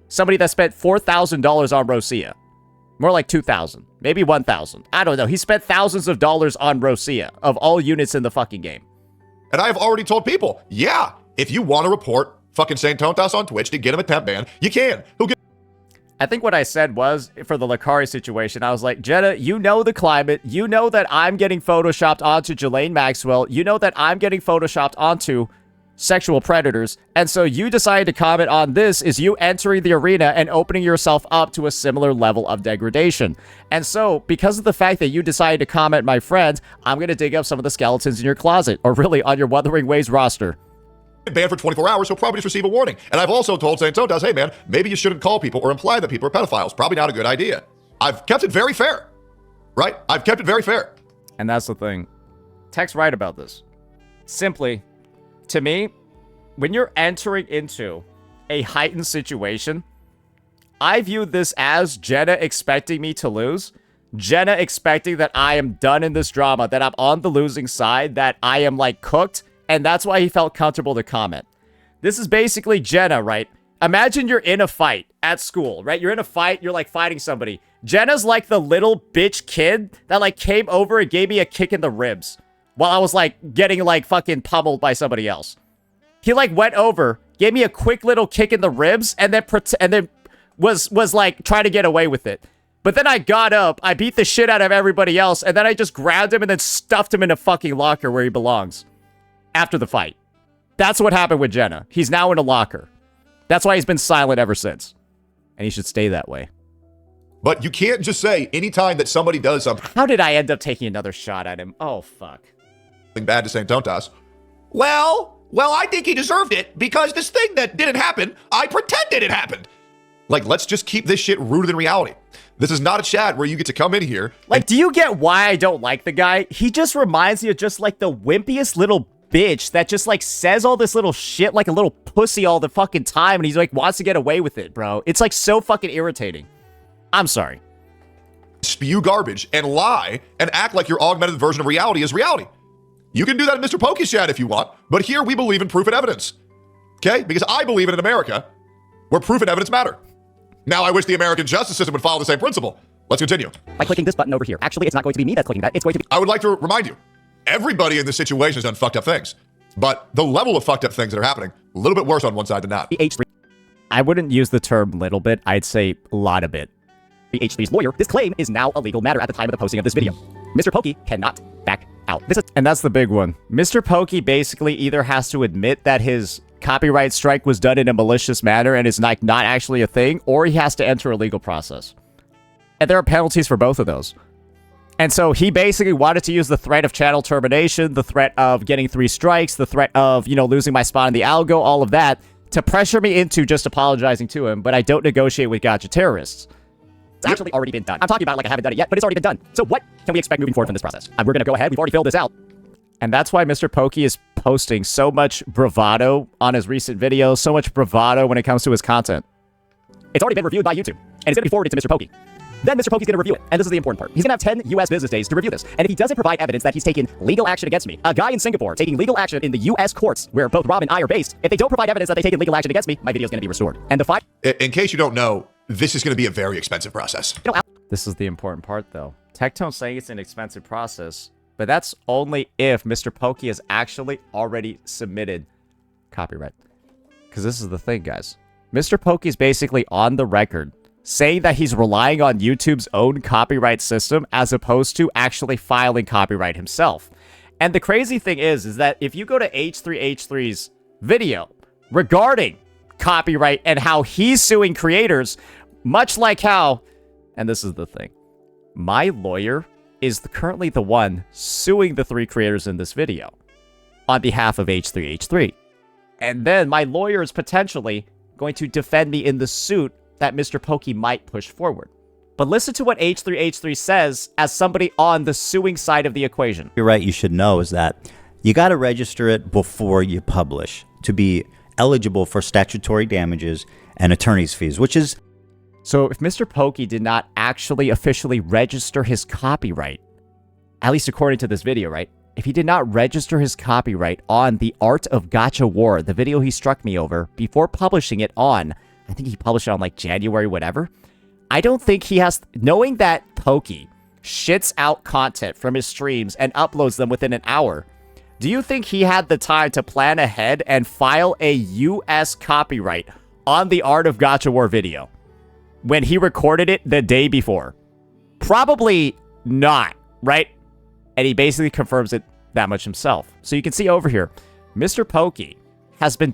Somebody that spent $4,000 on Rosia. More like 2,000, maybe 1,000. I don't know. He spent thousands of dollars on Rosia of all units in the fucking game. And I have already told people, yeah, if you want to report fucking Saint Tontas on Twitch to get him a temp ban, you can. I think what I said was, for the Lakari situation, I was like, Jenna, you know the climate. You know that I'm getting photoshopped onto Jelaine Maxwell. You know that I'm getting photoshopped onto sexual predators. And so you decided to comment on this is you entering the arena and opening yourself up to a similar level of degradation. And so, because of the fact that you decided to comment, my friend, I'm going to dig up some of the skeletons in your closet, or really on your Wuthering Waves roster. Banned for 24 hours, he'll probably just receive a warning. And I've also told Saint Tontas, hey man, maybe you shouldn't call people or imply that people are pedophiles. Probably not a good idea. I've kept it very fair, right? I've kept it very fair. And that's the thing. Tech's right about this. Simply, to me, when you're entering into a heightened situation, I view this as Jenna expecting me to lose. Jenna expecting that I am done in this drama, that I'm on the losing side, that I am like cooked. And that's why he felt comfortable to comment. This is basically Jenna, right? Imagine you're in a fight at school, right? You're in a fight, you're like fighting somebody. Jenna's like the little bitch kid that like came over and gave me a kick in the ribs while I was like getting like fucking pummeled by somebody else. He like went over, gave me a quick little kick in the ribs, and then was like trying to get away with it. But then I got up, I beat the shit out of everybody else, and then I just grabbed him and then stuffed him in a fucking locker where he belongs. After the fight. That's what happened with Jenna. He's now in a locker. That's why he's been silent ever since. And he should stay that way. But you can't just say anytime that somebody does something How did I end up taking another shot at him? Oh, fuck. bad to Saint Tontas, well, I think he deserved it because this thing that didn't happen, I pretended it happened. Like, let's just keep this shit rooted in reality. This is not a chat where you get to come in here. Like, do you get why I don't like the guy? He just reminds me of just like the wimpiest little bitch that just like says all this little shit like a little pussy all the fucking time, and he's like wants to get away with it, bro. It's like so fucking irritating. I'm sorry. Spew garbage and lie and act like your augmented version of reality is reality. You can do that in MrPokke's chat if you want, but here we believe in proof and evidence. Okay? Because I believe in an America where proof and evidence matter. Now I wish the American justice system would follow the same principle. Let's continue. By clicking this button over here. Actually, it's not going to be me that's clicking that. It's going to be... I would like to remind you, everybody in this situation has done fucked up things, but the level of fucked up things that are happening, a little bit worse on one side than not. H3. I wouldn't use the term little bit. I'd say a lot of it. H3's lawyer. This claim is now a legal matter at the time of the posting of this video. MrPokke cannot back out. And that's the big one. MrPokke basically either has to admit that his copyright strike was done in a malicious manner and is like not actually a thing, or he has to enter a legal process. And there are penalties for both of those. And so he basically wanted to use the threat of channel termination, the threat of getting 3 strikes, the threat of, you know, losing my spot in the algo, all of that, to pressure me into just apologizing to him, but I don't negotiate with gotcha terrorists. It's actually already been done. I'm talking about it like I haven't done it yet, but it's already been done. So what can we expect moving forward from this process? We're going to go ahead. We've already filled this out. And that's why MrPokke is posting so much bravado on his recent videos, so much bravado when it comes to his content. It's already been reviewed by YouTube, and it's going to be forwarded to MrPokke. Then MrPokke's going to review it, and this is the important part. He's going to have 10 U.S. business days to review this, and if he doesn't provide evidence that he's taken legal action against me, a guy in Singapore taking legal action in the U.S. courts, where both Rob and I are based, if they don't provide evidence that they've taken legal action against me, my video is going to be restored. And the fight... In case you don't know, this is going to be a very expensive process. This is the important part, though. Tectone's saying it's an expensive process, but that's only if MrPokke has actually already submitted copyright. Because this is the thing, guys. MrPokke is basically on the record saying that he's relying on YouTube's own copyright system as opposed to actually filing copyright himself. And the crazy thing is that if you go to H3H3's video regarding copyright and how he's suing creators, much like how, and this is the thing, my lawyer is currently the one suing the 3 creators in this video on behalf of H3H3. And then my lawyer is potentially going to defend me in the suit that MrPokke might push forward. But listen to what H3H3 says as somebody on the suing side of the equation. You're right, you should know is that you got to register it before you publish to be eligible for statutory damages and attorney's fees, which is... So if MrPokke did not actually officially register his copyright, at least according to this video, right? If he did not register his copyright on The Art of Gotcha War, the video he struck me over, before publishing it on, I think he published it on like January, whatever. I don't think he has, knowing that Pokke shits out content from his streams and uploads them within an hour, do you think he had the time to plan ahead and file a US copyright on the Art of Gotcha War video when he recorded it the day before? Probably not, right? And he basically confirms it that much himself. So you can see over here, MrPokke has been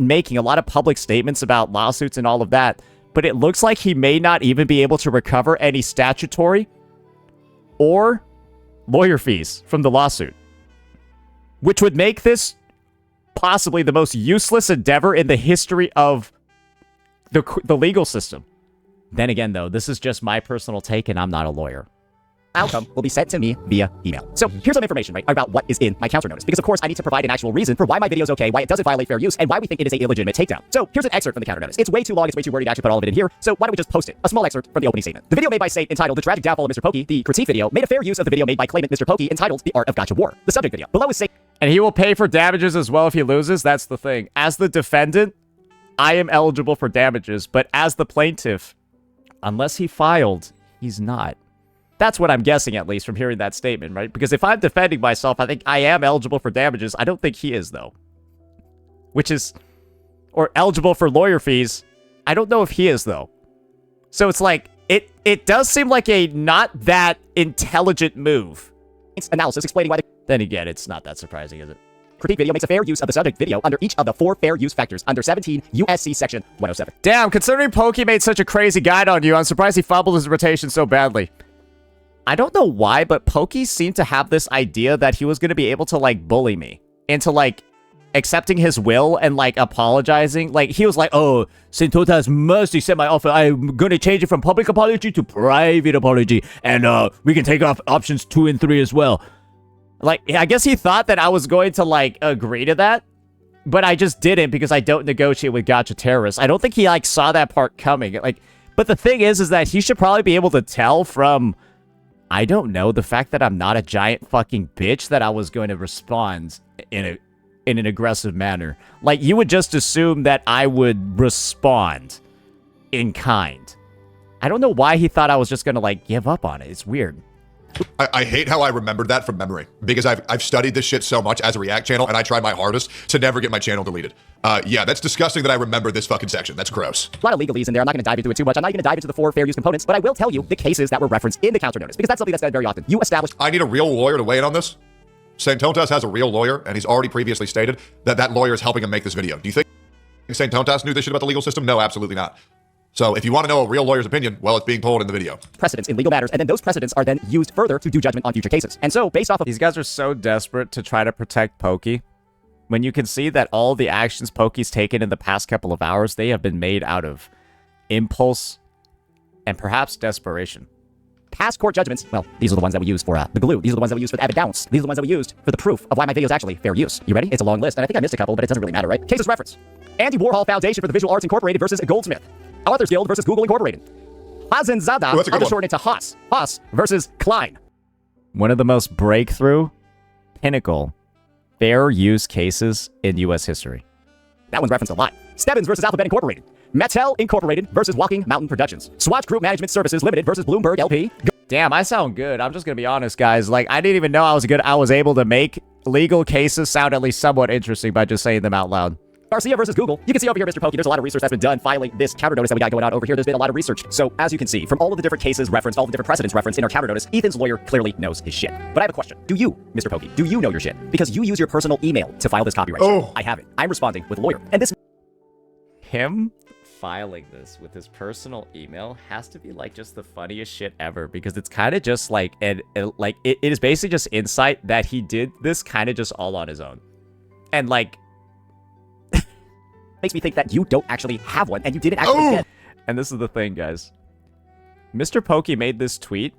making a lot of public statements about lawsuits and all of that, but it looks like he may not even be able to recover any statutory or lawyer fees from the lawsuit, which would make this possibly the most useless endeavor in the history of the legal system. Then again, though, this is just my personal take, and I'm not a lawyer. Outcome will be sent to me via email. So here's some information, right, about what is in my counter notice. Because of course I need to provide an actual reason for why my video is okay, why it doesn't violate fair use, and why we think it is a illegitimate takedown. So here's an excerpt from the counter notice. It's way too long, it's way too wordy to actually put all of it in here, so why don't we just post it? A small excerpt from the opening statement. The video made by Saint entitled The Tragic Downfall of MrPokke, the critique video, made a fair use of the video made by claimant MrPokke entitled The Art of Gotcha War. The subject video. Below is Saint. And he will pay for damages as well if he loses. That's the thing. As the defendant, I am eligible for damages, but as the plaintiff, unless he filed, he's not. That's what I'm guessing, at least, from hearing that statement, right? Because if I'm defending myself, I think I am eligible for damages. I don't think he is, though. which is, or eligible for lawyer fees. I don't know if he is, though. So it's like, it does seem like a not that intelligent move. It's analysis explaining why the Then again, it's not that surprising, is it? critique video makes a fair use of the subject video under each of the 4 fair use factors under 17 USC section 107. Damn, considering Pokey made such a crazy guide on you, I'm surprised he fumbled his rotation so badly. I don't know why, but Pokey seemed to have this idea that he was going to be able to, like, bully me into, like, accepting his will and, like, apologizing. Like, he was like, oh, Saint must accept my offer. I'm going to change it from public apology to private apology. And we can take off options 2 and 3 as well. Like, I guess he thought that I was going to, like, agree to that. But I just didn't because I don't negotiate with gotcha terrorists. I don't think he, like, saw that part coming. Like, but the thing is that he should probably be able to tell from, I don't know, the fact that I'm not a giant fucking bitch that I was going to respond in an aggressive manner. Like, you would just assume that I would respond in kind. I don't know why he thought I was just going to, like, give up on it. It's weird. I hate how I remembered that from memory because I've studied this shit so much as a React channel and I tried my hardest to never get my channel deleted. Yeah, that's disgusting that I remember this fucking section. That's gross. A lot of legalese in there. I'm not going to dive into it too much. I'm not even going to dive into the 4 fair use components, but I will tell you the cases that were referenced in the counter notice because that's something that's done very often. You establish. I need a real lawyer to weigh in on this. Saint has a real lawyer and he's already previously stated that that lawyer is helping him make this video. Do you think Saint knew this shit about the legal system? No, absolutely not. So if you want to know a real lawyer's opinion, well, it's being told in the video. Precedents in legal matters, and then those precedents are then used further to do judgment on future cases. And so, based off of These guys are so desperate to try to protect Pokey. When you can see that all the actions Pokey's taken in the past couple of hours, they have been made out of impulse and perhaps desperation. past court judgments, well, these are the ones that we used for the glue. These are the ones that we used for the evidence. These are the ones that we used for the proof of why my video is actually fair use. You ready? It's a long list, and I think I missed a couple, but it doesn't really matter, right? Cases reference. Andy Warhol Foundation for the Visual Arts Incorporated versus Goldsmith. Authors Guild versus Google Incorporated. Hazenzada, undershortened into Haas. Haas versus Klein. One of the most breakthrough, pinnacle, fair use cases in U.S. history. That one's referenced a lot. Stebbins versus Alphabet Incorporated. Mattel Incorporated versus Walking Mountain Productions. Swatch Group Management Services Limited versus Bloomberg LP. Damn, I sound good. I'm just gonna be honest, guys. Like, I didn't even know I was able to make legal cases sound at least somewhat interesting by just saying them out loud. Garcia versus Google. You can see over here, MrPokke, there's a lot of research that's been done filing this counter notice that we got going on over here. There's been a lot of research. So, as you can see, from all of the different cases referenced, all the different precedents referenced in our counter notice, Ethan's lawyer clearly knows his shit. But I have a question. Do you, MrPokke, do you know your shit? Because you use your personal email to file this copyright shit. I haven't. I'm responding with lawyer. And this... Him filing this with his personal email has to be like just the funniest shit ever, because it's kind of just like it is basically just insight that he did this kind of just all on his own. And like makes me think that you don't actually have one and you didn't actually get. And this is the thing, guys. MrPokke made this tweet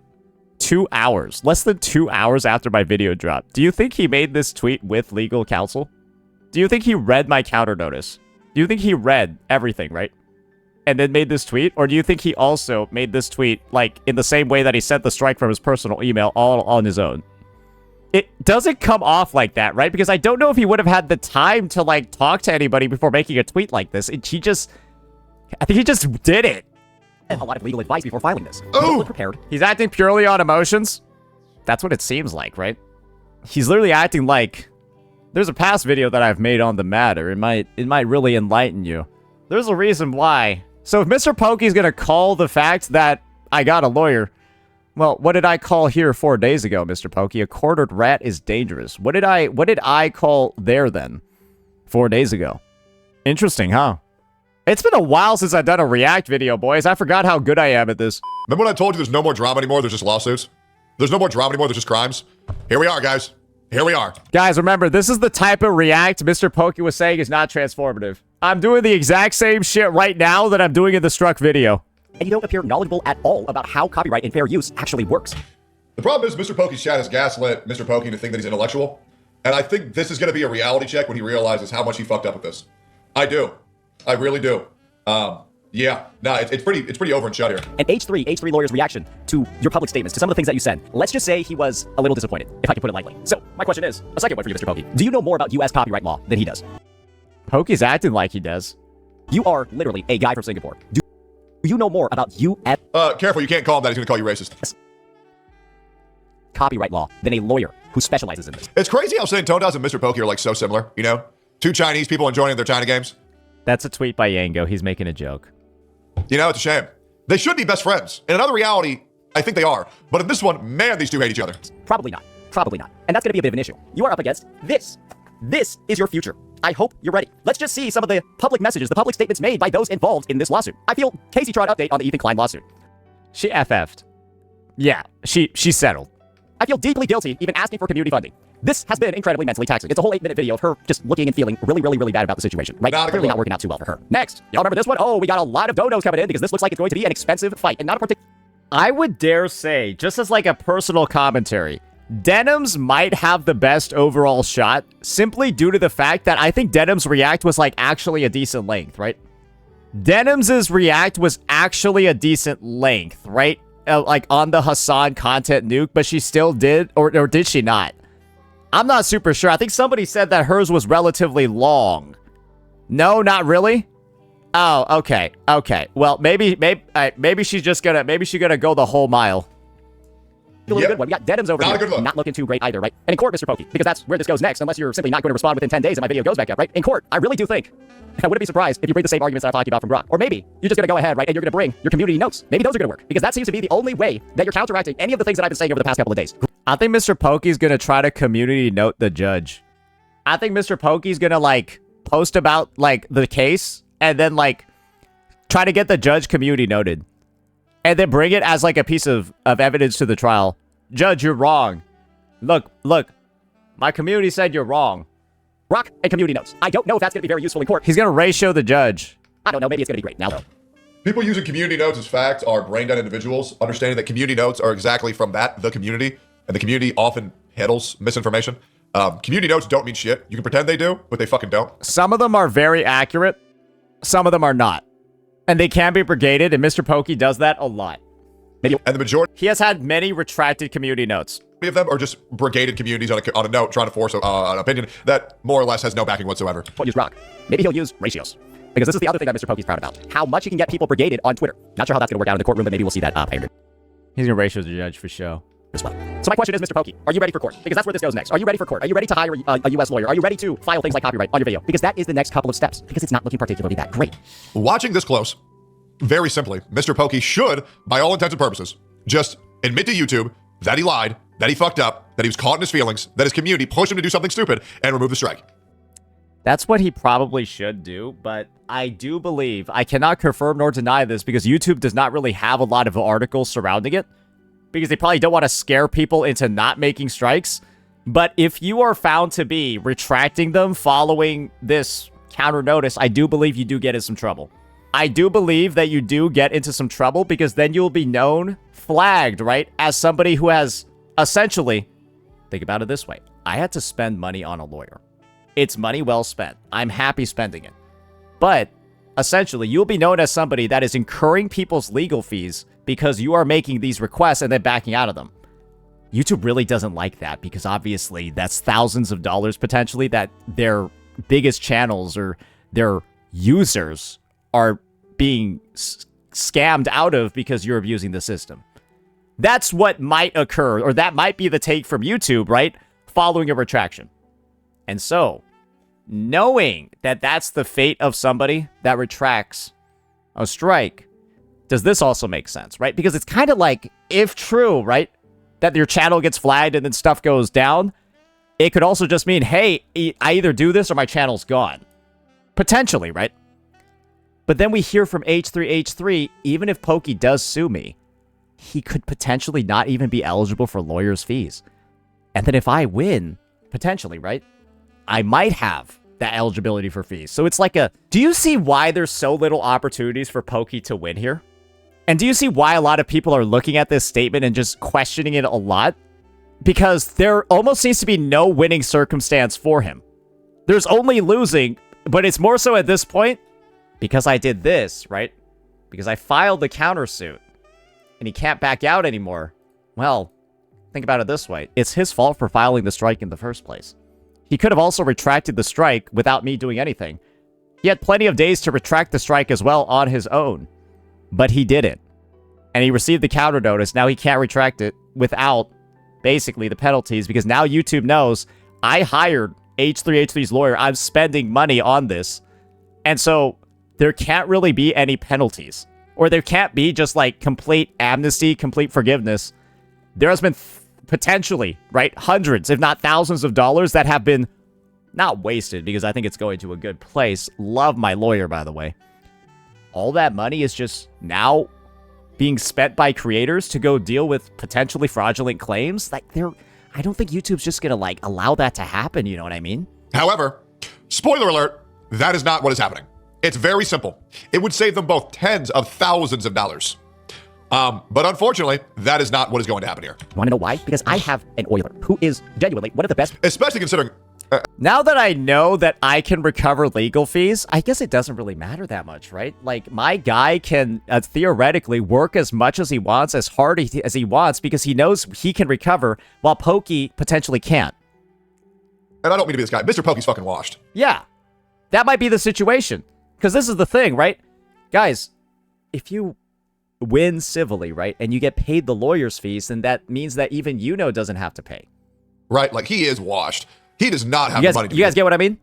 2 hours, less than 2 hours after my video dropped. Do you think he made this tweet with legal counsel? Do you think he read my counter notice? Do you think he read everything, right? And then made this tweet? Or do you think he also made this tweet, like, in the same way that he sent the strike from his personal email all on his own? It doesn't come off like that, right? Because I don't know if he would have had the time to, like, talk to anybody before making a tweet like this. I think he just did it. A lot of legal advice before filing this. Prepared. He's acting purely on emotions? That's what it seems like, right? He's literally acting like... There's a past video that I've made on the matter. It might really enlighten you. There's a reason why. So if MrPokke is gonna call the fact that I got a lawyer, well, what did I call here 4 days ago, MrPokke? A quartered rat is dangerous. What did I call there then 4 days ago? Interesting, huh? It's been a while since I've done a React video, boys. I forgot how good I am at this. Remember when I told you there's no more drama anymore? There's just lawsuits. There's no more drama anymore. There's just crimes. Here we are, guys. Here we are. Guys, remember, this is the type of React MrPokke was saying is not transformative. I'm doing the exact same shit right now that I'm doing in the Struck video. And you don't appear knowledgeable at all about how copyright and fair use actually works. The problem is MrPokke's chat has gaslit MrPokke into think that he's intellectual. And I think this is going to be a reality check when he realizes how much he fucked up with this. I do. I really do. Yeah. No, it's pretty over and shut here. And H3 lawyer's reaction to your public statements, to some of the things that you said. Let's just say he was a little disappointed, if I can put it lightly. So, my question is, a second one for you, MrPokke. Do you know more about U.S. copyright law than he does? Poke's acting like he does. You are literally a guy from Singapore. Do you know more about U.S. Careful, you can't call him that. He's going to call you racist. Copyright law than a lawyer who specializes in this? It's crazy how Saint and MrPokke are like so similar, you know? Two Chinese people enjoying their China games. That's a tweet by Yango. He's making a joke. You know, it's a shame. They should be best friends. In another reality, I think they are. But in this one, man, these two hate each other. Probably not. Probably not. And that's going to be a bit of an issue. You are up against this. This is your future. I hope you're ready. Let's just see some of the public messages, the public statements made by those involved in this lawsuit. I feel Casey Trot update on the Ethan Klein lawsuit. She FF'd. Yeah, she settled. I feel deeply guilty even asking for community funding. This has been incredibly mentally taxing. It's a whole 8-minute video of her just looking and feeling really, really, really bad about the situation. Right? Clearly not working out too well for her. Next. Y'all remember this one? Oh, we got a lot of donos coming in because this looks like it's going to be an expensive fight and not a particular... I would dare say, just as like a personal commentary, Denim's might have the best overall shot simply due to the fact that I think Denim's react was like actually a decent length, right? Denim's react was actually a decent length, right? Like on the Hassan content nuke, but she still did, or did she not? I'm not super sure. I think somebody said that hers was relatively long. No, not really. Oh, okay, okay. Well, maybe she's just gonna go the whole mile. A good one. We got Denim's over here. Not looking too great either, right? And in court, MrPokke, because that's where this goes next, unless you're simply not going to respond within 10 days and my video goes back up, right? In court, I really do think, I wouldn't be surprised if you bring the same arguments that I'm talking about from Brock. Or maybe you're just going to go ahead, right, and you're going to bring your community notes. Maybe those are going to work, because that seems to be the only way that you're counteracting any of the things that I've been saying over the past couple of days. I think MrPokke's going to try to community note the judge. I think MrPokke's going to, like, post about, like, the case, and then, like, try to get the judge community noted. And then bring it as, like, a piece of evidence to the trial. Judge, you're wrong. Look, my community said you're wrong. Brock and community notes. I don't know if that's going to be very useful in court. He's going to ratio the judge. I don't know. Maybe it's going to be great. Now, though. People using community notes as fact are brain-dead individuals, understanding that community notes are exactly from the community, and the community often peddles misinformation. Community notes don't mean shit. You can pretend they do, but they fucking don't. Some of them are very accurate. Some of them are not. And they can be brigaded, and MrPokke does that a lot. And the majority he has had many retracted community notes. of them are just brigaded communities on a note trying to force an opinion that more or less has no backing whatsoever. He'll use Brock. Maybe he'll use ratios. Because this is the other thing that MrPokke's proud about. How much he can get people brigaded on Twitter. Not sure how that's going to work out in the courtroom, but maybe we'll see that later. He's going to ratio the judge for show. As well. So my question is, MrPokke, are you ready for court? Because that's where this goes next. Are you ready for court? Are you ready to hire a U.S. lawyer? Are you ready to file things like copyright on your video? Because that is the next couple of steps. Because it's not looking particularly that great. Watching this close, very simply, MrPokke should, by all intents and purposes, just admit to YouTube that he lied, that he fucked up, that he was caught in his feelings, that his community pushed him to do something stupid, and remove the strike. That's what he probably should do, but I do believe, I cannot confirm nor deny this because YouTube does not really have a lot of articles surrounding it, because they probably don't want to scare people into not making strikes. But if you are found to be retracting them following this counter notice, I do believe you do get in some trouble. I do believe that you do get into some trouble because then you'll be known, flagged, right, as somebody who has essentially, think about it this way, I had to spend money on a lawyer. It's money well spent. I'm happy spending it. But essentially, you'll be known as somebody that is incurring people's legal fees because you are making these requests and then backing out of them. YouTube really doesn't like that because obviously that's thousands of dollars potentially that their biggest channels or their users are being scammed out of because you're abusing the system. That's what might occur, or that might be the take from YouTube, right? Following a retraction. And so, knowing that that's the fate of somebody that retracts a strike, does this also make sense, right? Because it's kind of like, if true, right, that your channel gets flagged and then stuff goes down, it could also just mean, hey, I either do this or my channel's gone. Potentially, right? But then we hear from H3H3, even if Pokke does sue me, he could potentially not even be eligible for lawyer's fees. And then if I win, potentially, right, I might have that eligibility for fees. So it's like a, do you see why there's so little opportunities for Pokke to win here? And do you see why a lot of people are looking at this statement and just questioning it a lot? Because there almost seems to be no winning circumstance for him. There's only losing, but it's more so at this point because I did this, right? Because I filed the countersuit and he can't back out anymore. Well, think about it this way. It's his fault for filing the strike in the first place. He could have also retracted the strike without me doing anything. He had plenty of days to retract the strike as well on his own. But he didn't. And he received the counter notice. Now he can't retract it without basically the penalties because now YouTube knows I hired H3's lawyer. I'm spending money on this. And so there can't really be any penalties. Or there can't be just like complete amnesty, complete forgiveness. There has been potentially, right, hundreds, if not thousands of dollars that have been not wasted, because I think it's going to a good place. Love my lawyer, by the way. All that money is just now being spent by creators to go deal with potentially fraudulent claims. Like, I don't think YouTube's just gonna like allow that to happen, you know what I mean? However, spoiler alert, that is not what is happening. It's very simple. It would save them both tens of thousands of dollars. But unfortunately, that is not what is going to happen here. Want to know why? Because I have an oiler who is genuinely one of the best. Especially considering... Now that I know that I can recover legal fees, I guess it doesn't really matter that much, right? Like, my guy can theoretically work as much as he wants, as hard as he wants, because he knows he can recover, while Pokey potentially can't. And I don't mean to be this guy. MrPokke's fucking washed. Yeah, that might be the situation. Because this is the thing, right? Guys, if you win civilly, right, and you get paid the lawyer's fees, then that means that even doesn't have to pay. Right? Like, he is washed. He does not have the money to You guys get what I mean?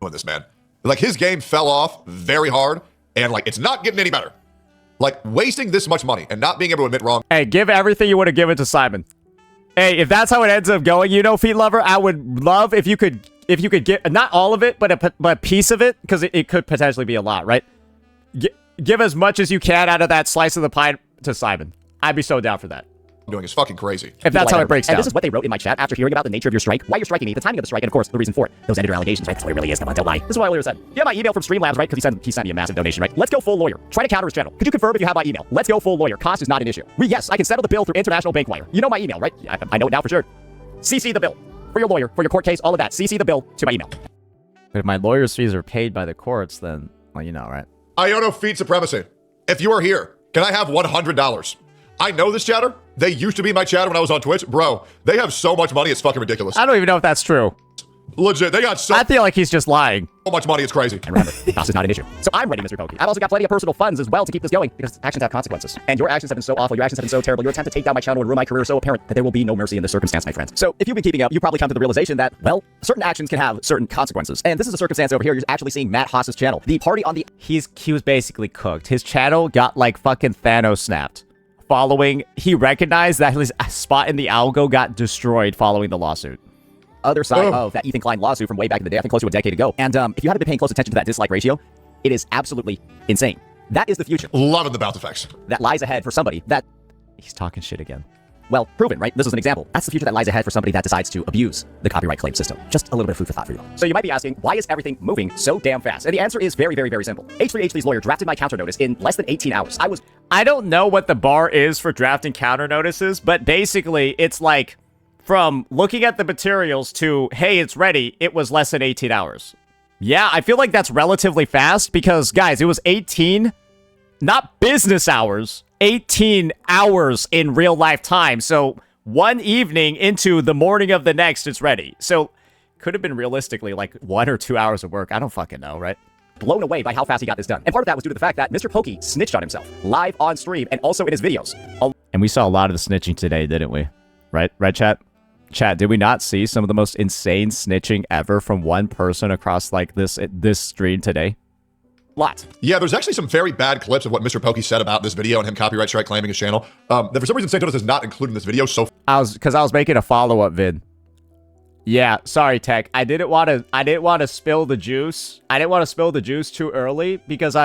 Doing this, man. Like, his game fell off very hard, and, like, it's not getting any better. Like, wasting this much money and not being able to admit wrong. Hey, give everything you would have given to Simon. Hey, if that's how it ends up going, Feet Lover, I would love if you could get, not all of it, but a piece of it, because it could potentially be a lot, right? Give as much as you can out of that slice of the pie to Simon. I'd be so down for that. Doing is fucking crazy. If that's how it breaks down. And this is what they wrote in my chat after hearing about the nature of your strike, why you're striking me, the timing of the strike, and of course, the reason for it. Those editor allegations, right? That's what it really is. Come on, don't lie. This is what my lawyer said. You have my email from Streamlabs, right? Because he sent me a massive donation, right? Let's go full lawyer. Try to counter his channel. Could you confirm if you have my email? Let's go full lawyer. Cost is not an issue. Yes, I can settle the bill through international bank wire. You know my email, right? I know it now for sure. CC the bill. For your lawyer, for your court case, all of that. CC the bill to my email. But if my lawyer's fees are paid by the courts, then, well, right? Iono feed supremacy. If you are here, can I have $100? I know this chatter. They used to be my chatter when I was on Twitch. Bro, they have so much money, it's fucking ridiculous. I don't even know if that's true. Legit, they got so I feel like he's just lying. much money, it's crazy. And remember, cost is not an issue. So I'm ready, MrPokke. I've also got plenty of personal funds as well to keep this going, because actions have consequences. And your actions have been so awful, your actions have been so terrible, your attempt to take down my channel and ruin my career is so apparent that there will be no mercy in this circumstance, my friends. So if you've been keeping up, you probably come to the realization that, well, certain actions can have certain consequences. And this is a circumstance over here. You're actually seeing Matt Haas's channel. The party on the... He was basically cooked. His channel got like fucking Thanos snapped. He recognized that his spot in the algo got destroyed following the lawsuit. Other side of that Ethan Klein lawsuit from way back in the day, I think close to a decade ago. And if you haven't been paying close attention to that dislike ratio, it is absolutely insane. That is the future. Loving the bounce effects. That lies ahead for somebody that... He's talking shit again. Well, proven, right? This is an example. That's the future that lies ahead for somebody that decides to abuse the copyright claim system. Just a little bit of food for thought for you. So you might be asking, why is everything moving so damn fast? And the answer is very, very, very simple. H3's lawyer drafted my counter notice in less than 18 hours. I don't know what the bar is for drafting counter notices, but basically it's like from looking at the materials to, hey, it's ready, it was less than 18 hours. Yeah, I feel like that's relatively fast because, guys, it was 18, not business hours, 18 hours in real life time. So one evening into the morning of the next, it's ready. So could have been realistically like 1 or 2 hours of work. I don't fucking know, right? Blown away by how fast he got this done. And part of that was due to the fact that MrPokke snitched on himself live on stream and also in his videos. And we saw a lot of the snitching today, didn't we? Right, chat? Chat, did we not see some of the most insane snitching ever from one person across like this stream today? Lot. Yeah, there's actually some very bad clips of what MrPokke said about this video and him copyright strike claiming his channel. That for some reason Saint is not including this video. So because I was making a follow-up vid. Yeah, sorry, Tech. I didn't want to spill the juice. I didn't want to spill the juice too early because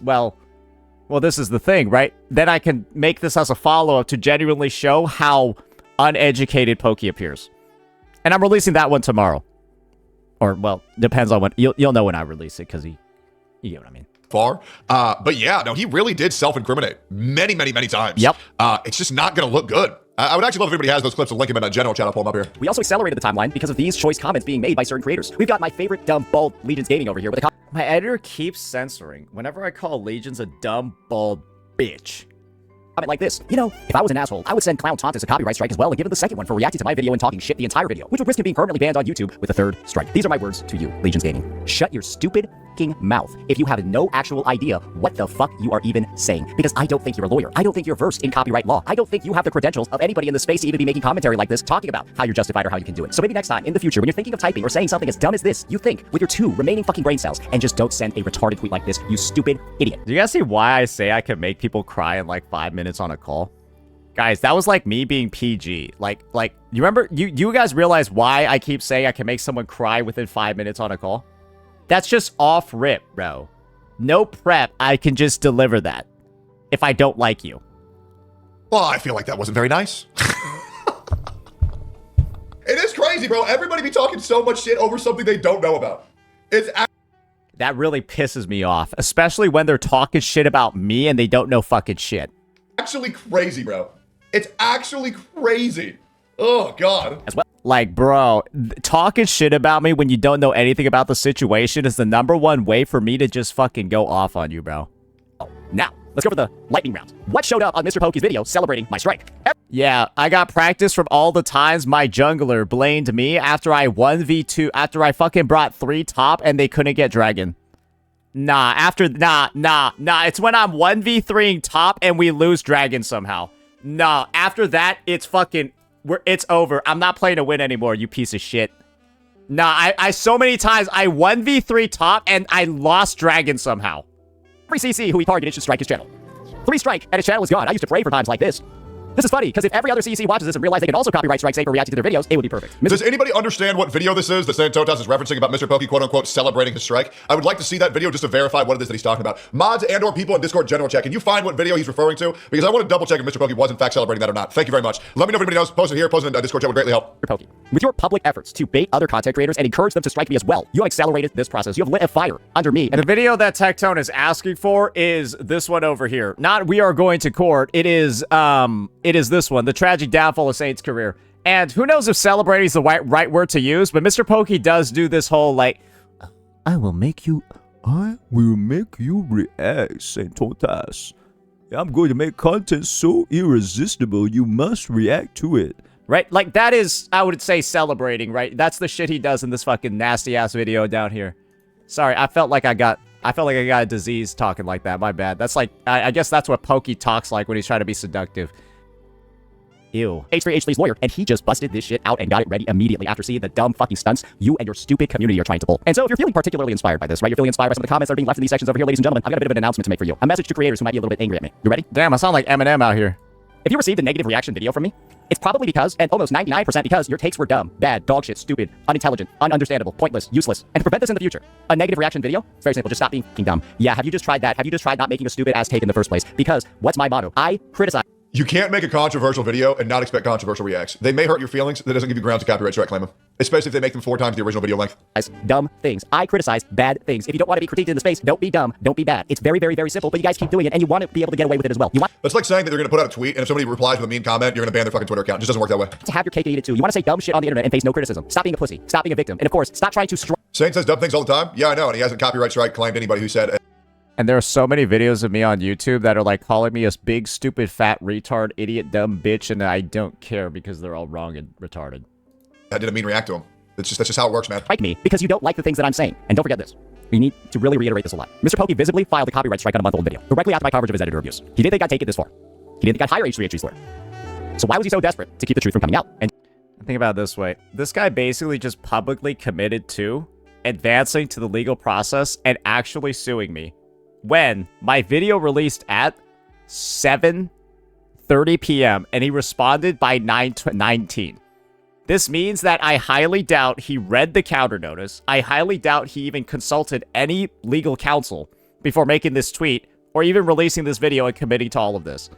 well, this is the thing, right? Then I can make this as a follow-up to genuinely show how uneducated Pokey appears. And I'm releasing that one tomorrow. Or, well, depends on when. You'll know when I release it because you get what I mean. Far. But yeah, no, he really did self-incriminate many, many, many times. Yep. It's just not going to look good. I would actually love if anybody has those clips and link them in a general chat. I'll pull them up here. We also accelerated the timeline because of these choice comments being made by certain creators. We've got my favorite dumb, bald Legion's Gaming over here with a My editor keeps censoring whenever I call Legions a dumb, bald bitch. comment like this. You know, if I was an asshole, I would send Clown Tauntus a copyright strike as well and give him the second one for reacting to my video and talking shit the entire video, which would risk him being permanently banned on YouTube with a third strike. These are my words to you, Legions Gaming. Shut your stupid fucking mouth if you have no actual idea what the fuck you are even saying. Because I don't think you're a lawyer. I don't think you're versed in copyright law. I don't think you have the credentials of anybody in the space to even be making commentary like this, talking about how you're justified or how you can do it. So maybe next time, in the future, when you're thinking of typing or saying something as dumb as this, you think with your 2 remaining fucking brain cells and just don't send a retarded tweet like this, you stupid idiot. Do you guys see why I say I can make people cry in like 5 minutes on a call? Guys, that was like me being PG. Like you remember, you guys realize why I keep saying I can make someone cry within 5 minutes on a call? That's just off rip, bro. No prep, I can just deliver that if I don't like you. Well, I feel like that wasn't very nice. It is crazy, bro. Everybody be talking so much shit over something they don't know about. That really pisses me off, especially when they're talking shit about me and they don't know fucking shit. Actually crazy, bro. It's actually crazy. Oh, God. As well. Like, bro, talking shit about me when you don't know anything about the situation is the #1 way for me to just fucking go off on you, bro. Now, let's go for the lightning round. What showed up on MrPokke's video celebrating my strike? Yeah, I got practice from all the times my jungler blamed me after I 1v2, after I fucking brought 3 top and they couldn't get dragon. Nah, it's when I'm 1v3ing top and we lose dragon somehow. Nah, after that, it's fucking... it's over. I'm not playing to win anymore, you piece of shit. Nah, I so many times I 1v3 top and I lost dragon somehow. Every CC who he targeted should strike his channel. 3 strike and his channel is gone. I used to pray for times like this. This is funny, because if every other CC watches this and realize they can also copyright strike Saint for reacting to their videos, it would be perfect. Does anybody understand what video this is that Saint is referencing about MrPokke, quote-unquote, celebrating his strike? I would like to see that video just to verify what it is that he's talking about. Mods and or people in Discord general check. Can you find what video he's referring to? Because I want to double check if MrPokke was in fact celebrating that or not. Thank you very much. Let me know if anybody knows. Post it here. Post it in Discord chat would greatly help. MrPokke, with your public efforts to bait other content creators and encourage them to strike me as well, you have accelerated this process. You have lit a fire under me. And the video that Tectone is asking for is this one over here. Not we are going to court. It is this one. The tragic downfall of Saint's career. And who knows if celebrating is the right word to use, but MrPokke does do this whole, like, I will make you react, Saint. I'm going to make content so irresistible, you must react to it. Right? Like, that is, I would say, celebrating, right? That's the shit he does in this fucking nasty-ass video down here. Sorry, I felt like I got a disease talking like that. My bad. That's like, I guess that's what Pokey talks like when he's trying to be seductive. Ew. H3H3's lawyer, and he just busted this shit out and got it ready immediately after seeing the dumb fucking stunts you and your stupid community are trying to pull. And so if you're feeling particularly inspired by this, right, you're feeling inspired by some of the comments that are being left in these sections over here, ladies and gentlemen, I've got a bit of an announcement to make for you. A message to creators who might be a little bit angry at me. You ready? Damn, I sound like Eminem out here. If you received a negative reaction video from me, it's probably because, and almost 99% because, your takes were dumb, bad, dog shit, stupid, unintelligent, ununderstandable, pointless, useless. And to prevent this in the future, a negative reaction video, it's very simple, just stop being fucking dumb. Yeah, have you just tried that? Have you just tried not making a stupid ass take in the first place? Because, what's my motto? I criticize. You can't make a controversial video and not expect controversial reacts. They may hurt your feelings. That doesn't give you grounds to copyright strike claim them. Especially if they make them 4 times the original video length. Dumb things. I criticize bad things. If you don't want to be critiqued in the space, don't be dumb, don't be bad. It's very, very, very simple, but you guys keep doing it, and you want to be able to get away with it as well. You want That's like saying that you're going to put out a tweet, and if somebody replies with a mean comment, you're going to ban their fucking Twitter account. It just doesn't work that way. to have your cake and eat it too. You want to say dumb shit on the internet and face no criticism. Stop being a pussy. Stop being a victim. And of course, stop trying to Saint says dumb things all the time. Yeah, I know, and he hasn't copyright strike claimed anybody who said... And there are so many videos of me on YouTube that are like calling me a big, stupid, fat, retard, idiot, dumb bitch, and I don't care because they're all wrong and retarded. I didn't mean react to him. That's just how it works, man. Strike me because you don't like the things that I'm saying. And don't forget this. We need to really reiterate this a lot. MrPokke visibly filed a copyright strike on a month-old video, directly after my coverage of his editor abuse. He didn't think I'd take it this far. He didn't think I'd hire H3H3's lawyer. So why was he so desperate to keep the truth from coming out? And think about it this way. This guy basically just publicly committed to advancing to the legal process and actually suing me when my video released at 7:30 p.m. and he responded by 9:19. This means that I highly doubt he read the counter notice. I highly doubt he even consulted any legal counsel before making this tweet or even releasing this video and committing to all of this.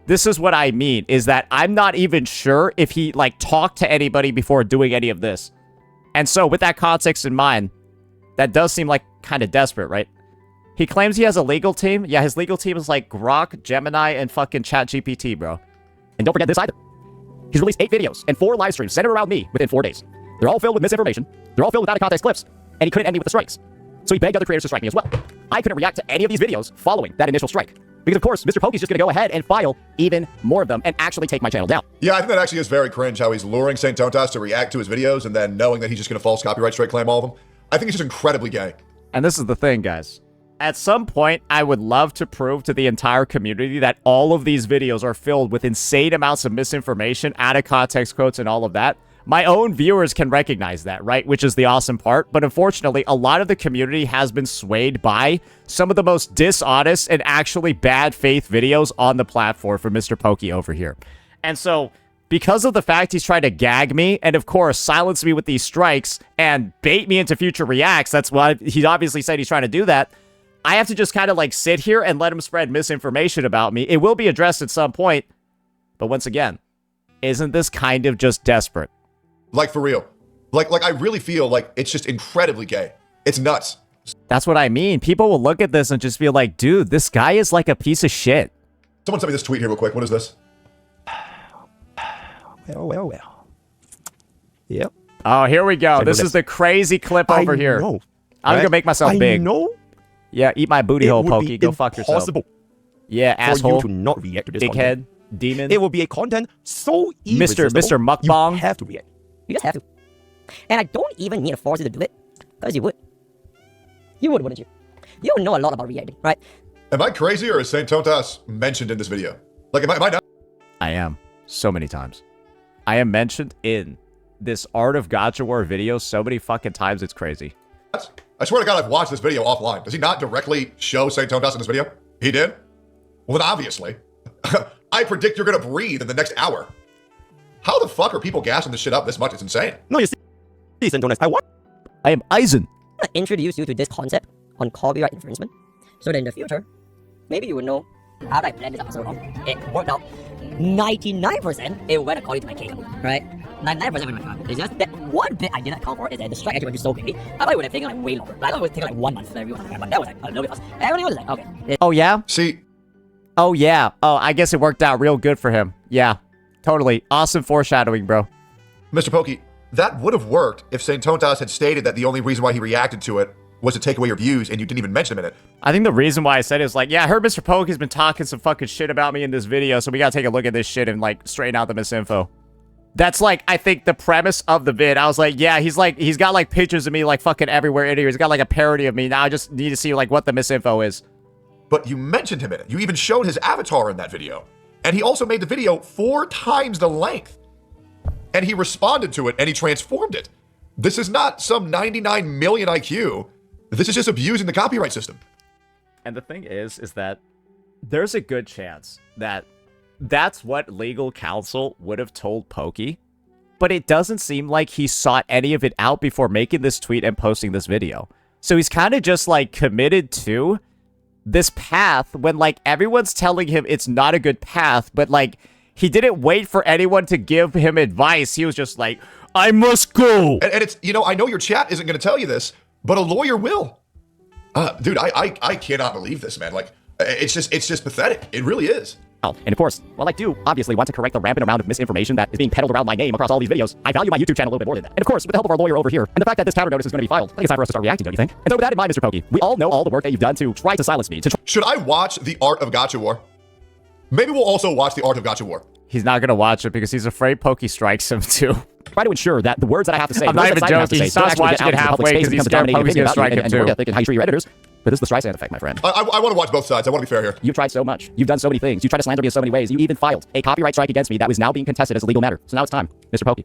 This is what I mean, is that I'm not even sure if he, like, talked to anybody before doing any of this. And so, with that context in mind, that does seem like kind of desperate, right? He claims he has a legal team. Yeah, his legal team is like Grok, Gemini, and fucking ChatGPT, bro. And don't forget this either. He's released 8 videos and 4 live streams centered around me within 4 days. They're all filled with misinformation. They're all filled with out-of-context clips. And he couldn't end me with the strikes. So he begged other creators to strike me as well. I couldn't react to any of these videos following that initial strike. Because, of course, Mr. Pokke's just going to go ahead and file even more of them and actually take my channel down. Yeah, I think that actually is very cringe how he's luring Saint Tontas to react to his videos and then knowing that he's just going to false copyright strike claim all of them. I think it's just incredibly gay. And this is the thing, guys. At some point, I would love to prove to the entire community that all of these videos are filled with insane amounts of misinformation, out of context quotes, and all of that. My own viewers can recognize that, right? Which is the awesome part. But unfortunately, a lot of the community has been swayed by some of the most dishonest and actually bad faith videos on the platform for Mr. Pokke over here. And so, because of the fact he's trying to gag me and, of course, silence me with these strikes and bait me into future reacts, that's why he obviously said he's trying to do that, I have to just kind of like sit here and let him spread misinformation about me. It will be addressed at some point. But once again, isn't this kind of just desperate? Like, for real. Like I really feel like it's just incredibly gay. It's nuts. That's what I mean. People will look at this and just be like, dude, this guy is like a piece of shit. Someone send me this tweet here real quick. What is this? Well. Yep. Oh, here we go. This is the crazy clip over here. Know, I'm going to make myself big. I know. Yeah, eat my booty hole, Pokke. Go fuck yourself. Impossible Yeah, for asshole. you to not react to this Dickhead. content. Demon. It will be a content so irresistible. Mr. Mukbang. You have to react. You just have to. And I don't even need to force you to do it, because you would. You would, wouldn't you? You don't know a lot about reacting, right? Am I crazy or is Saint Tontas mentioned in this video? Like, am I not? I am. So many times. I am mentioned in this Art of Gacha War video so many fucking times, it's crazy. I swear to God, I've watched this video offline. Does he not directly show Saint Tontas in this video? He did? Well, then obviously. I predict you're going to breathe in the next hour. How the fuck are people gassing this shit up this much? It's insane. No, you see, Santonas, I am Eisen. I introduce you to this concept on copyright infringement, so that in the future, maybe you would know how I planned this episode on. It worked out 99%. It went according to my cake, right? 99% with my plan. It's just that one bit I didn't account for is that the strike actually went through so quickly. I thought it would have taken like way longer. I thought it would take like 1 month for everyone to come, but that was like a little bit fast. Everything was like, okay. Oh, yeah? See, Oh, yeah. Oh, I guess it worked out real good for him. Yeah, totally. Awesome foreshadowing, bro. Mr. Pokke, that would have worked if Saint Tontas had stated that the only reason why he reacted to it was to take away your views and you didn't even mention him in it. I think the reason why I said it is like, yeah, I heard Mr. Pokke has been talking some fucking shit about me in this video, so we gotta take a look at this shit and like straighten out the misinfo. That's like, I think the premise of the vid. I was like, yeah, he's got like pictures of me like fucking everywhere in here. He's got like a parody of me. Now I just need to see like what the misinfo is. But you mentioned him in it. You even showed his avatar in that video. And he also made the video 4 times the length. And he responded to it and he transformed it. This is not some 99 million IQ. This is just abusing the copyright system. And the thing is that there's a good chance that that's what legal counsel would have told Pokke. But it doesn't seem like he sought any of it out before making this tweet and posting this video. So he's kind of just like committed to this path when like everyone's telling him it's not a good path, but like he didn't wait for anyone to give him advice. He was just like, I must go. And it's, you know, I know your chat isn't going to tell you this, but a lawyer will. Dude, I cannot believe this, man. Like, it's just pathetic. It really is. Oh, and of course, while I do obviously want to correct the rampant amount of misinformation that is being peddled around my name across all these videos, I value my YouTube channel a little bit more than that. And of course, with the help of our lawyer over here, and the fact that this counter notice is going to be filed, I think it's time for us to start reacting, don't you think? And so with that in mind, Mr. Pokke, we all know all the work that you've done to try to silence me, Should I watch The Art of Gacha War? Maybe we'll also watch The Art of Gacha War. He's not going to watch it because he's afraid Pokke strikes him too. try to ensure that the words that I have to say, I'm not even joking. He stops watching it halfway because he's scared Pokke's going to strike him too. And how you treat your editors. But this is the Streisand effect, my friend. I want to watch both sides. I want to be fair here. You've tried so much. You've done so many things. You've tried to slander me in so many ways. You even filed a copyright strike against me that was now being contested as a legal matter. So now it's time, Mr. Pokke.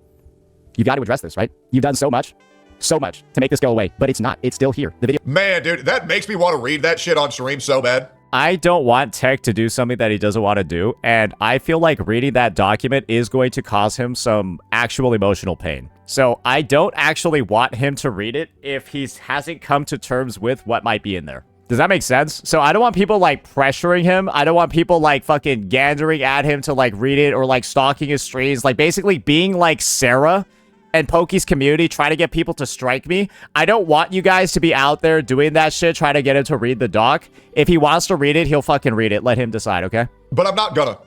You've got to address this, right? You've done so much to make this go away, but it's not. It's still here. The video. Man, dude, that makes me want to read that shit on stream so bad. I don't want Tech to do something that he doesn't want to do, and I feel like reading that document is going to cause him some actual emotional pain. So I don't actually want him to read it if he hasn't come to terms with what might be in there. Does that make sense? So I don't want people like pressuring him. I don't want people like fucking gandering at him to like read it or like stalking his streams, like basically being like Sarah and Pokke's community trying to get people to strike me. I don't want you guys to be out there doing that shit, trying to get him to read the doc. If he wants to read it, he'll fucking read it. Let him decide, okay? But I'm not gonna.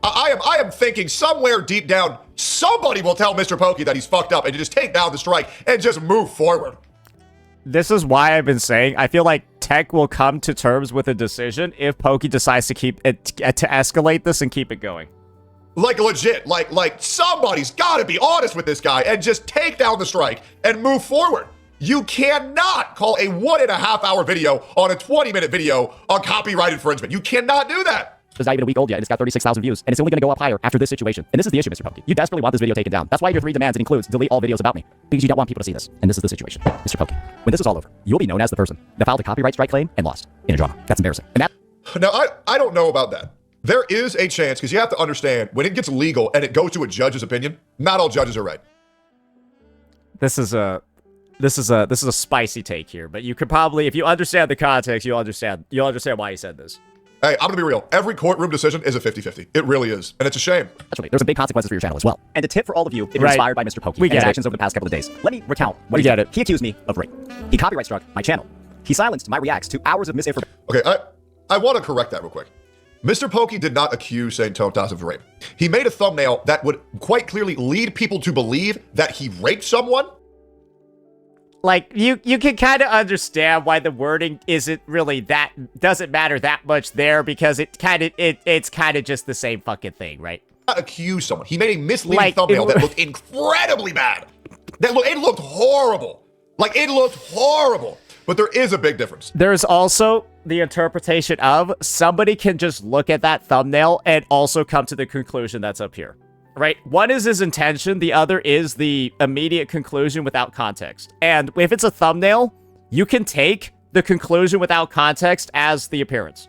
I am thinking somewhere deep down, somebody will tell Mr. Pokke that he's fucked up and to just take down the strike and just move forward. This is why I've been saying I feel like tech will come to terms with a decision if Pokey decides to keep it to escalate this and keep it going. Like legit, like somebody's got to be honest with this guy and just take down the strike and move forward. You cannot call a 1.5 hour video on a 20-minute video a copyright infringement. You cannot do that. It's not even a week old yet, and it's got 36,000 views, and it's only going to go up higher after this situation. And this is the issue, Mr. Pokke. You desperately want this video taken down. That's why your 3 demands includes delete all videos about me, because you don't want people to see this. And this is the situation, Mr. Pokke. When this is all over, you'll be known as the person that filed a copyright strike claim and lost in a drama. That's embarrassing. And that. Now, I don't know about that. There is a chance, because you have to understand, when it gets legal and it goes to a judge's opinion, not all judges are right. This is a spicy take here, but you could probably, if you understand the context, you'll understand why he said this. Hey, I'm gonna be real. Every courtroom decision is a 50-50. It really is. And it's a shame. Actually, there's some big consequences for your channel as well. And a tip for all of you if you're inspired by Mr. Pokke We and get his it. actions over the past couple of days. Let me recount what We he get did. it. He accused me of rape. He copyright struck my channel. He silenced my reacts to hours of misinformation. Okay, I want to correct that real quick. Mr. Pokke did not accuse Saint Totas of rape. He made a thumbnail that would quite clearly lead people to believe that he raped someone. Like, you can kind of understand why the wording isn't really doesn't matter that much there, because it's kind of just the same fucking thing, right? Not accuse someone. He made a misleading thumbnail that looked incredibly bad. It looked horrible. Like, it looked horrible. But there is a big difference. There's also the interpretation of somebody can just look at that thumbnail and also come to the conclusion that's up here. Right? One is his intention, the other is the immediate conclusion without context. And if it's a thumbnail, you can take the conclusion without context as the appearance.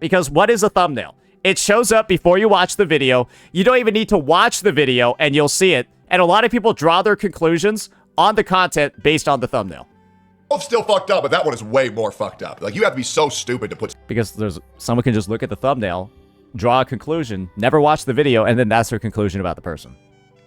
Because what is a thumbnail? It shows up before you watch the video. You don't even need to watch the video and you'll see it. And a lot of people draw their conclusions on the content based on the thumbnail. Both still fucked up, but that one is way more fucked up. Like, you have to be so stupid to put... Because someone can just look at the thumbnail, draw a conclusion, never watch the video, and then that's their conclusion about the person.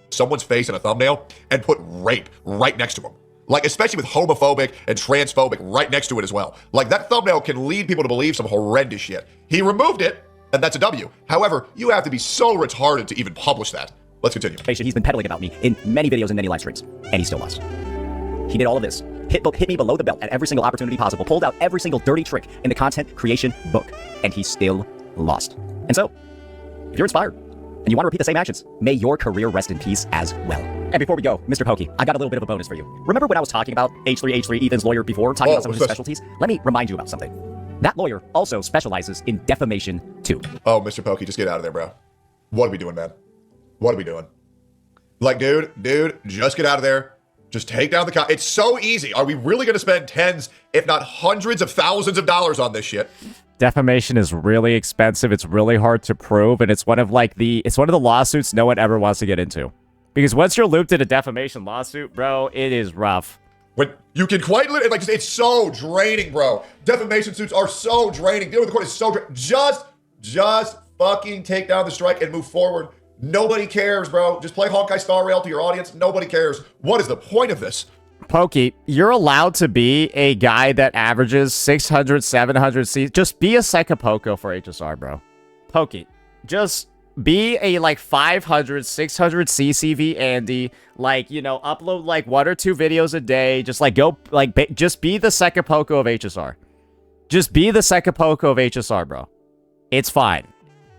Someone's face in a thumbnail and put rape right next to them. Like, especially with homophobic and transphobic right next to it as well. Like, that thumbnail can lead people to believe some horrendous shit. He removed it, and that's a W. However, you have to be so retarded to even publish that. Let's continue. He's been peddling about me in many videos and many live streams, and he still lost. He did all of this, hit me below the belt at every single opportunity possible, pulled out every single dirty trick in the content creation book, and he still lost. And so, if you're inspired and you want to repeat the same actions, may your career rest in peace as well. And before we go, Mr. Pokke, I got a little bit of a bonus for you. Remember when I was talking about H3, Ethan's lawyer before, talking about some of his specialties? Let me remind you about something. That lawyer also specializes in defamation too. Oh, Mr. Pokke, just get out of there, bro. What are we doing, man? What are we doing? Like, dude, just get out of there. Just take down the It's so easy. Are we really going to spend tens, if not hundreds of thousands of dollars on this shit? Defamation is really expensive. It's really hard to prove, and it's one of the lawsuits no one ever wants to get into. Because once you're looped in a defamation lawsuit, bro, it is rough. When you can quite literally, like, it's so draining, bro. Defamation suits are so draining. Dealing with the court is so draining. Just fucking take down the strike and move forward. Nobody cares, bro. Just play Honkai Star Rail to your audience. Nobody cares. What is the point of this? Pokke, you're allowed to be a guy that averages 600, 700 C. Just be a Psychopoko for HSR, bro. Pokke, just be a, like, 500, 600 CCV Andy. Like, you know, upload, like, 1 or 2 videos a day. Just, like, go, like, just be the Psychopoko of HSR. Just be the Psychopoko of HSR, bro. It's fine.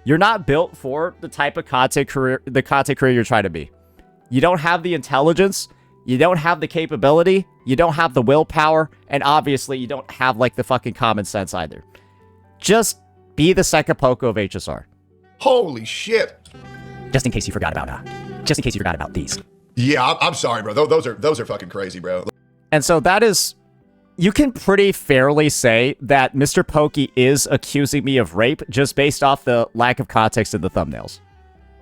You're not built for the type of content career you're trying to be. You don't have the intelligence, you don't have the capability, you don't have the willpower, and obviously you don't have, like, the fucking common sense either. Just be the Psychopoko of HSR. Holy shit. Just in case you forgot about these. Yeah, I'm sorry, bro. Those are fucking crazy, bro. And so that is... You can pretty fairly say that Mr. Pokke is accusing me of rape just based off the lack of context in the thumbnails.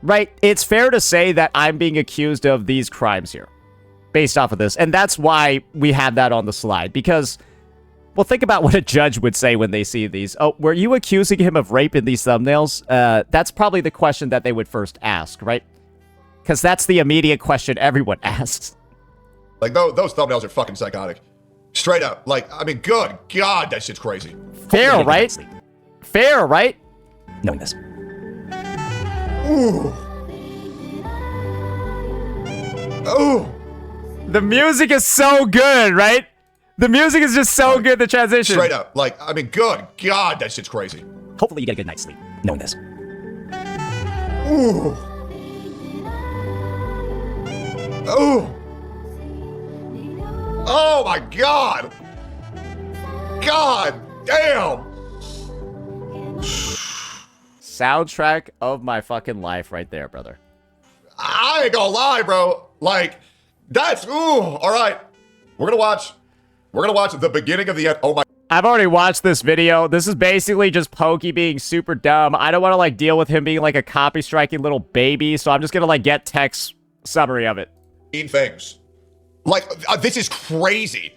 Right? It's fair to say that I'm being accused of these crimes here based off of this. And that's why we have that on the slide. Because, well, think about what a judge would say when they see these. Oh, were you accusing him of rape in these thumbnails? That's probably the question that they would first ask, right? Because that's the immediate question everyone asks. Like, those thumbnails are fucking psychotic. Straight up. Like, I mean, good God, that shit's crazy. Fair, right? Fair, right? Knowing this. Ooh. Ooh. The music is so good, right? The music is just so good, the transition. Straight up. Like, I mean, good God, that shit's crazy. Hopefully you get a good night's sleep knowing this. Ooh. Ooh. Oh my God. God damn. Soundtrack of my fucking life right there, brother. I ain't gonna lie, bro. Like, that's, ooh, all right. We're gonna watch the beginning of the end. Oh my. I've already watched this video. This is basically just Pokey being super dumb. I don't want to like deal with him being like a copy striking little baby, so I'm just gonna like get text summary of it. Things. Like, this is crazy.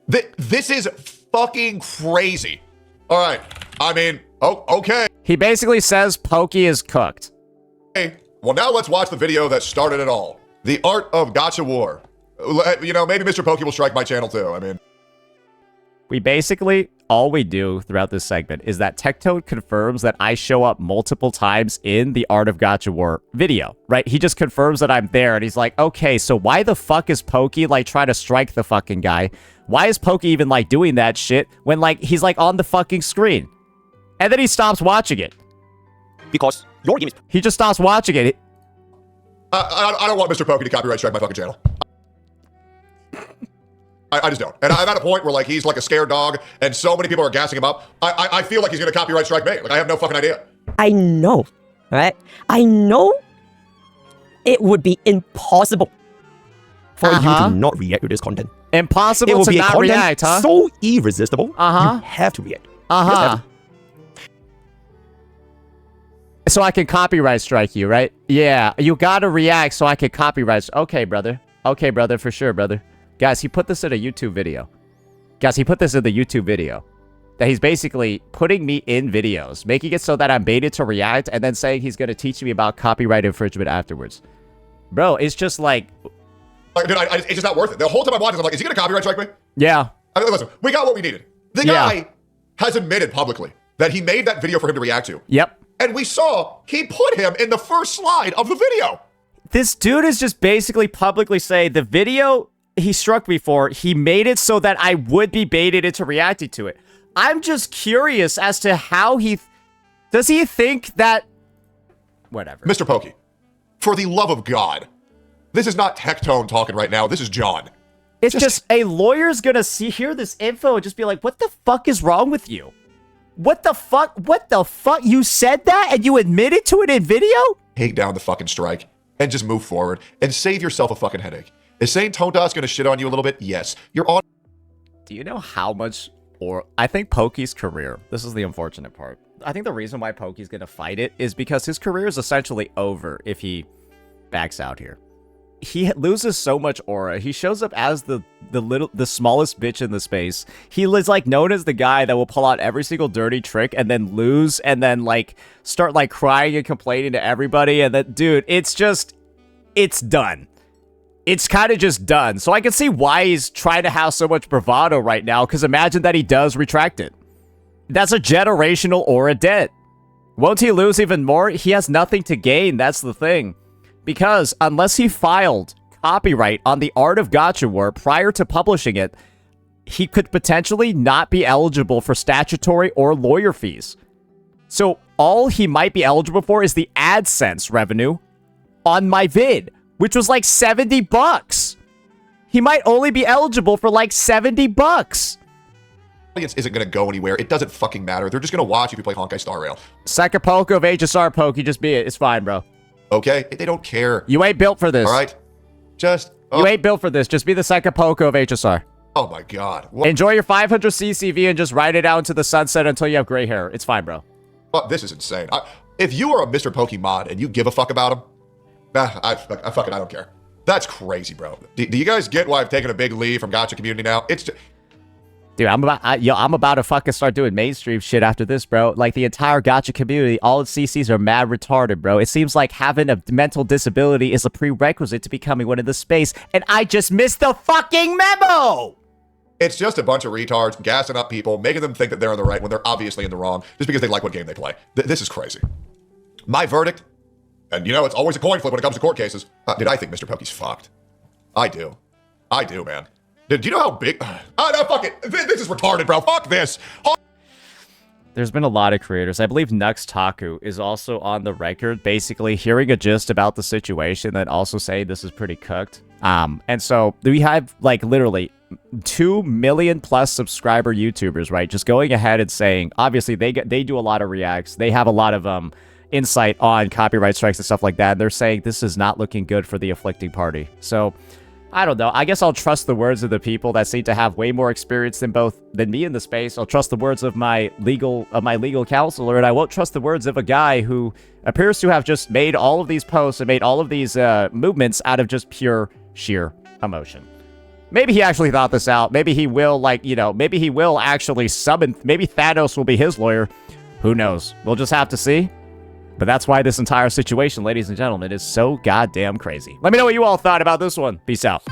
This is fucking crazy. All right. I mean, oh, okay. He basically says Pokey is cooked. Hey, well, now let's watch the video that started it all. The Art of Gacha War. You know, maybe Mr. Pokke will strike my channel too. I mean, We basically, all we do throughout this segment is that Tectone confirms that I show up multiple times in the Art of Gacha War video, right? He just confirms that I'm there, and he's like, okay, so why the fuck is Pokey, like, trying to strike the fucking guy? Why is Pokey even, like, doing that shit when, like, he's, like, on the fucking screen? And then he stops watching it. Because your game is... He just stops watching it. I don't want Mr. Pokke to copyright strike my fucking channel. I just don't. And I'm at a point where, like, he's like a scared dog, and so many people are gassing him up. I feel like he's going to copyright strike me. Like, I have no fucking idea. I know, right? I know it would be impossible. For you to not react to this content. It Impossible will to be a not content react, huh? so irresistible, Uh-huh. you have to react. Uh-huh. So I can copyright strike you, right? Yeah, you gotta react so I can copyright. Okay, brother. Okay, brother, for sure, brother. Guys, he put this in a YouTube video. Guys, he put this in the YouTube video. That he's basically putting me in videos, making it so that I'm baited to react, and then saying he's gonna teach me about copyright infringement afterwards. Bro, it's just like... Like, dude, it's just not worth it. The whole time I'm watching, I'm like, is he going to copyright strike me? Yeah. I mean, listen, we got what we needed. The guy has admitted publicly that he made that video for him to react to. Yep. And we saw he put him in the first slide of the video. This dude is just basically publicly saying the video he struck me for, he made it so that I would be baited into reacting to it. I'm just curious as to how he... Does he think that... Whatever. Mr. Pokke, for the love of God, this is not Tectone talking right now. This is John. It's just a lawyer's gonna hear this info and just be like, what the fuck is wrong with you? What the fuck? What the fuck? You said that and you admitted to it in video? Take down the fucking strike and just move forward and save yourself a fucking headache. Is saying Tonta's gonna shit on you a little bit? Yes. You're on. Do you know how much, or I think Poke's career, this is the unfortunate part. I think the reason why Poke's gonna fight it is because his career is essentially over if he backs out here. He loses so much aura. He shows up as the smallest bitch in the space. He is like known as the guy that will pull out every single dirty trick and then lose and then like start like crying and complaining to everybody. And that dude, it's done. It's kind of just done. So I can see why he's trying to have so much bravado right now. Because imagine that he does retract it. That's a generational aura debt. Won't he lose even more? He has nothing to gain. That's the thing. Because unless he filed copyright on the Art of Gacha War prior to publishing it, he could potentially not be eligible for statutory or lawyer fees. So all he might be eligible for is the AdSense revenue on my vid, which was like $70. He might only be eligible for like $70. Audience isn't gonna go anywhere. It doesn't fucking matter. They're just gonna watch if you play Honkai Star Rail. Second Poke of HSR Poke, just be it. It's fine, bro. Okay? They don't care. You ain't built for this. All right? Just... You ain't built for this. Just be the second Poco of HSR. Oh my God. What? Enjoy your 500 CCV and just ride it out into the sunset until you have gray hair. It's fine, bro. This is insane. If you are a Mr. Pokke mod and you give a fuck about him, I don't care. That's crazy, bro. Do you guys get why I've taken a big leave from Gacha community now? It's just... Dude, I'm about to fucking start doing mainstream shit after this, bro. Like, the entire Gacha community, all its CCs are mad retarded, bro. It seems like having a mental disability is a prerequisite to becoming one in the space, and I just missed the fucking memo! It's just a bunch of retards gassing up people, making them think that they're in the right when they're obviously in the wrong, just because they like what game they play. This is crazy. My verdict, and you know, it's always a coin flip when it comes to court cases. Dude, I think Mr. Pokke's fucked. I do, man. Do you know how big? Oh, no, fuck it. This is retarded, bro. Fuck this. There's been a lot of creators. I believe Nux Taku is also on the record, basically hearing a gist about the situation and also saying this is pretty cooked. And so we have like literally 2 million plus subscriber YouTubers, right? Just going ahead and saying, obviously they do a lot of reacts. They have a lot of insight on copyright strikes and stuff like that. And they're saying this is not looking good for the afflicting party. So I don't know. I guess I'll trust the words of the people that seem to have way more experience than me in the space. I'll trust the words of my legal counselor, and I won't trust the words of a guy who appears to have just made all of these posts and made all of these movements out of just pure sheer emotion. Maybe he actually thought this out. Maybe he will, maybe he will actually summon. Maybe Thanos will be his lawyer. Who knows? We'll just have to see. But that's why this entire situation, ladies and gentlemen, is so goddamn crazy. Let me know what you all thought about this one. Peace out.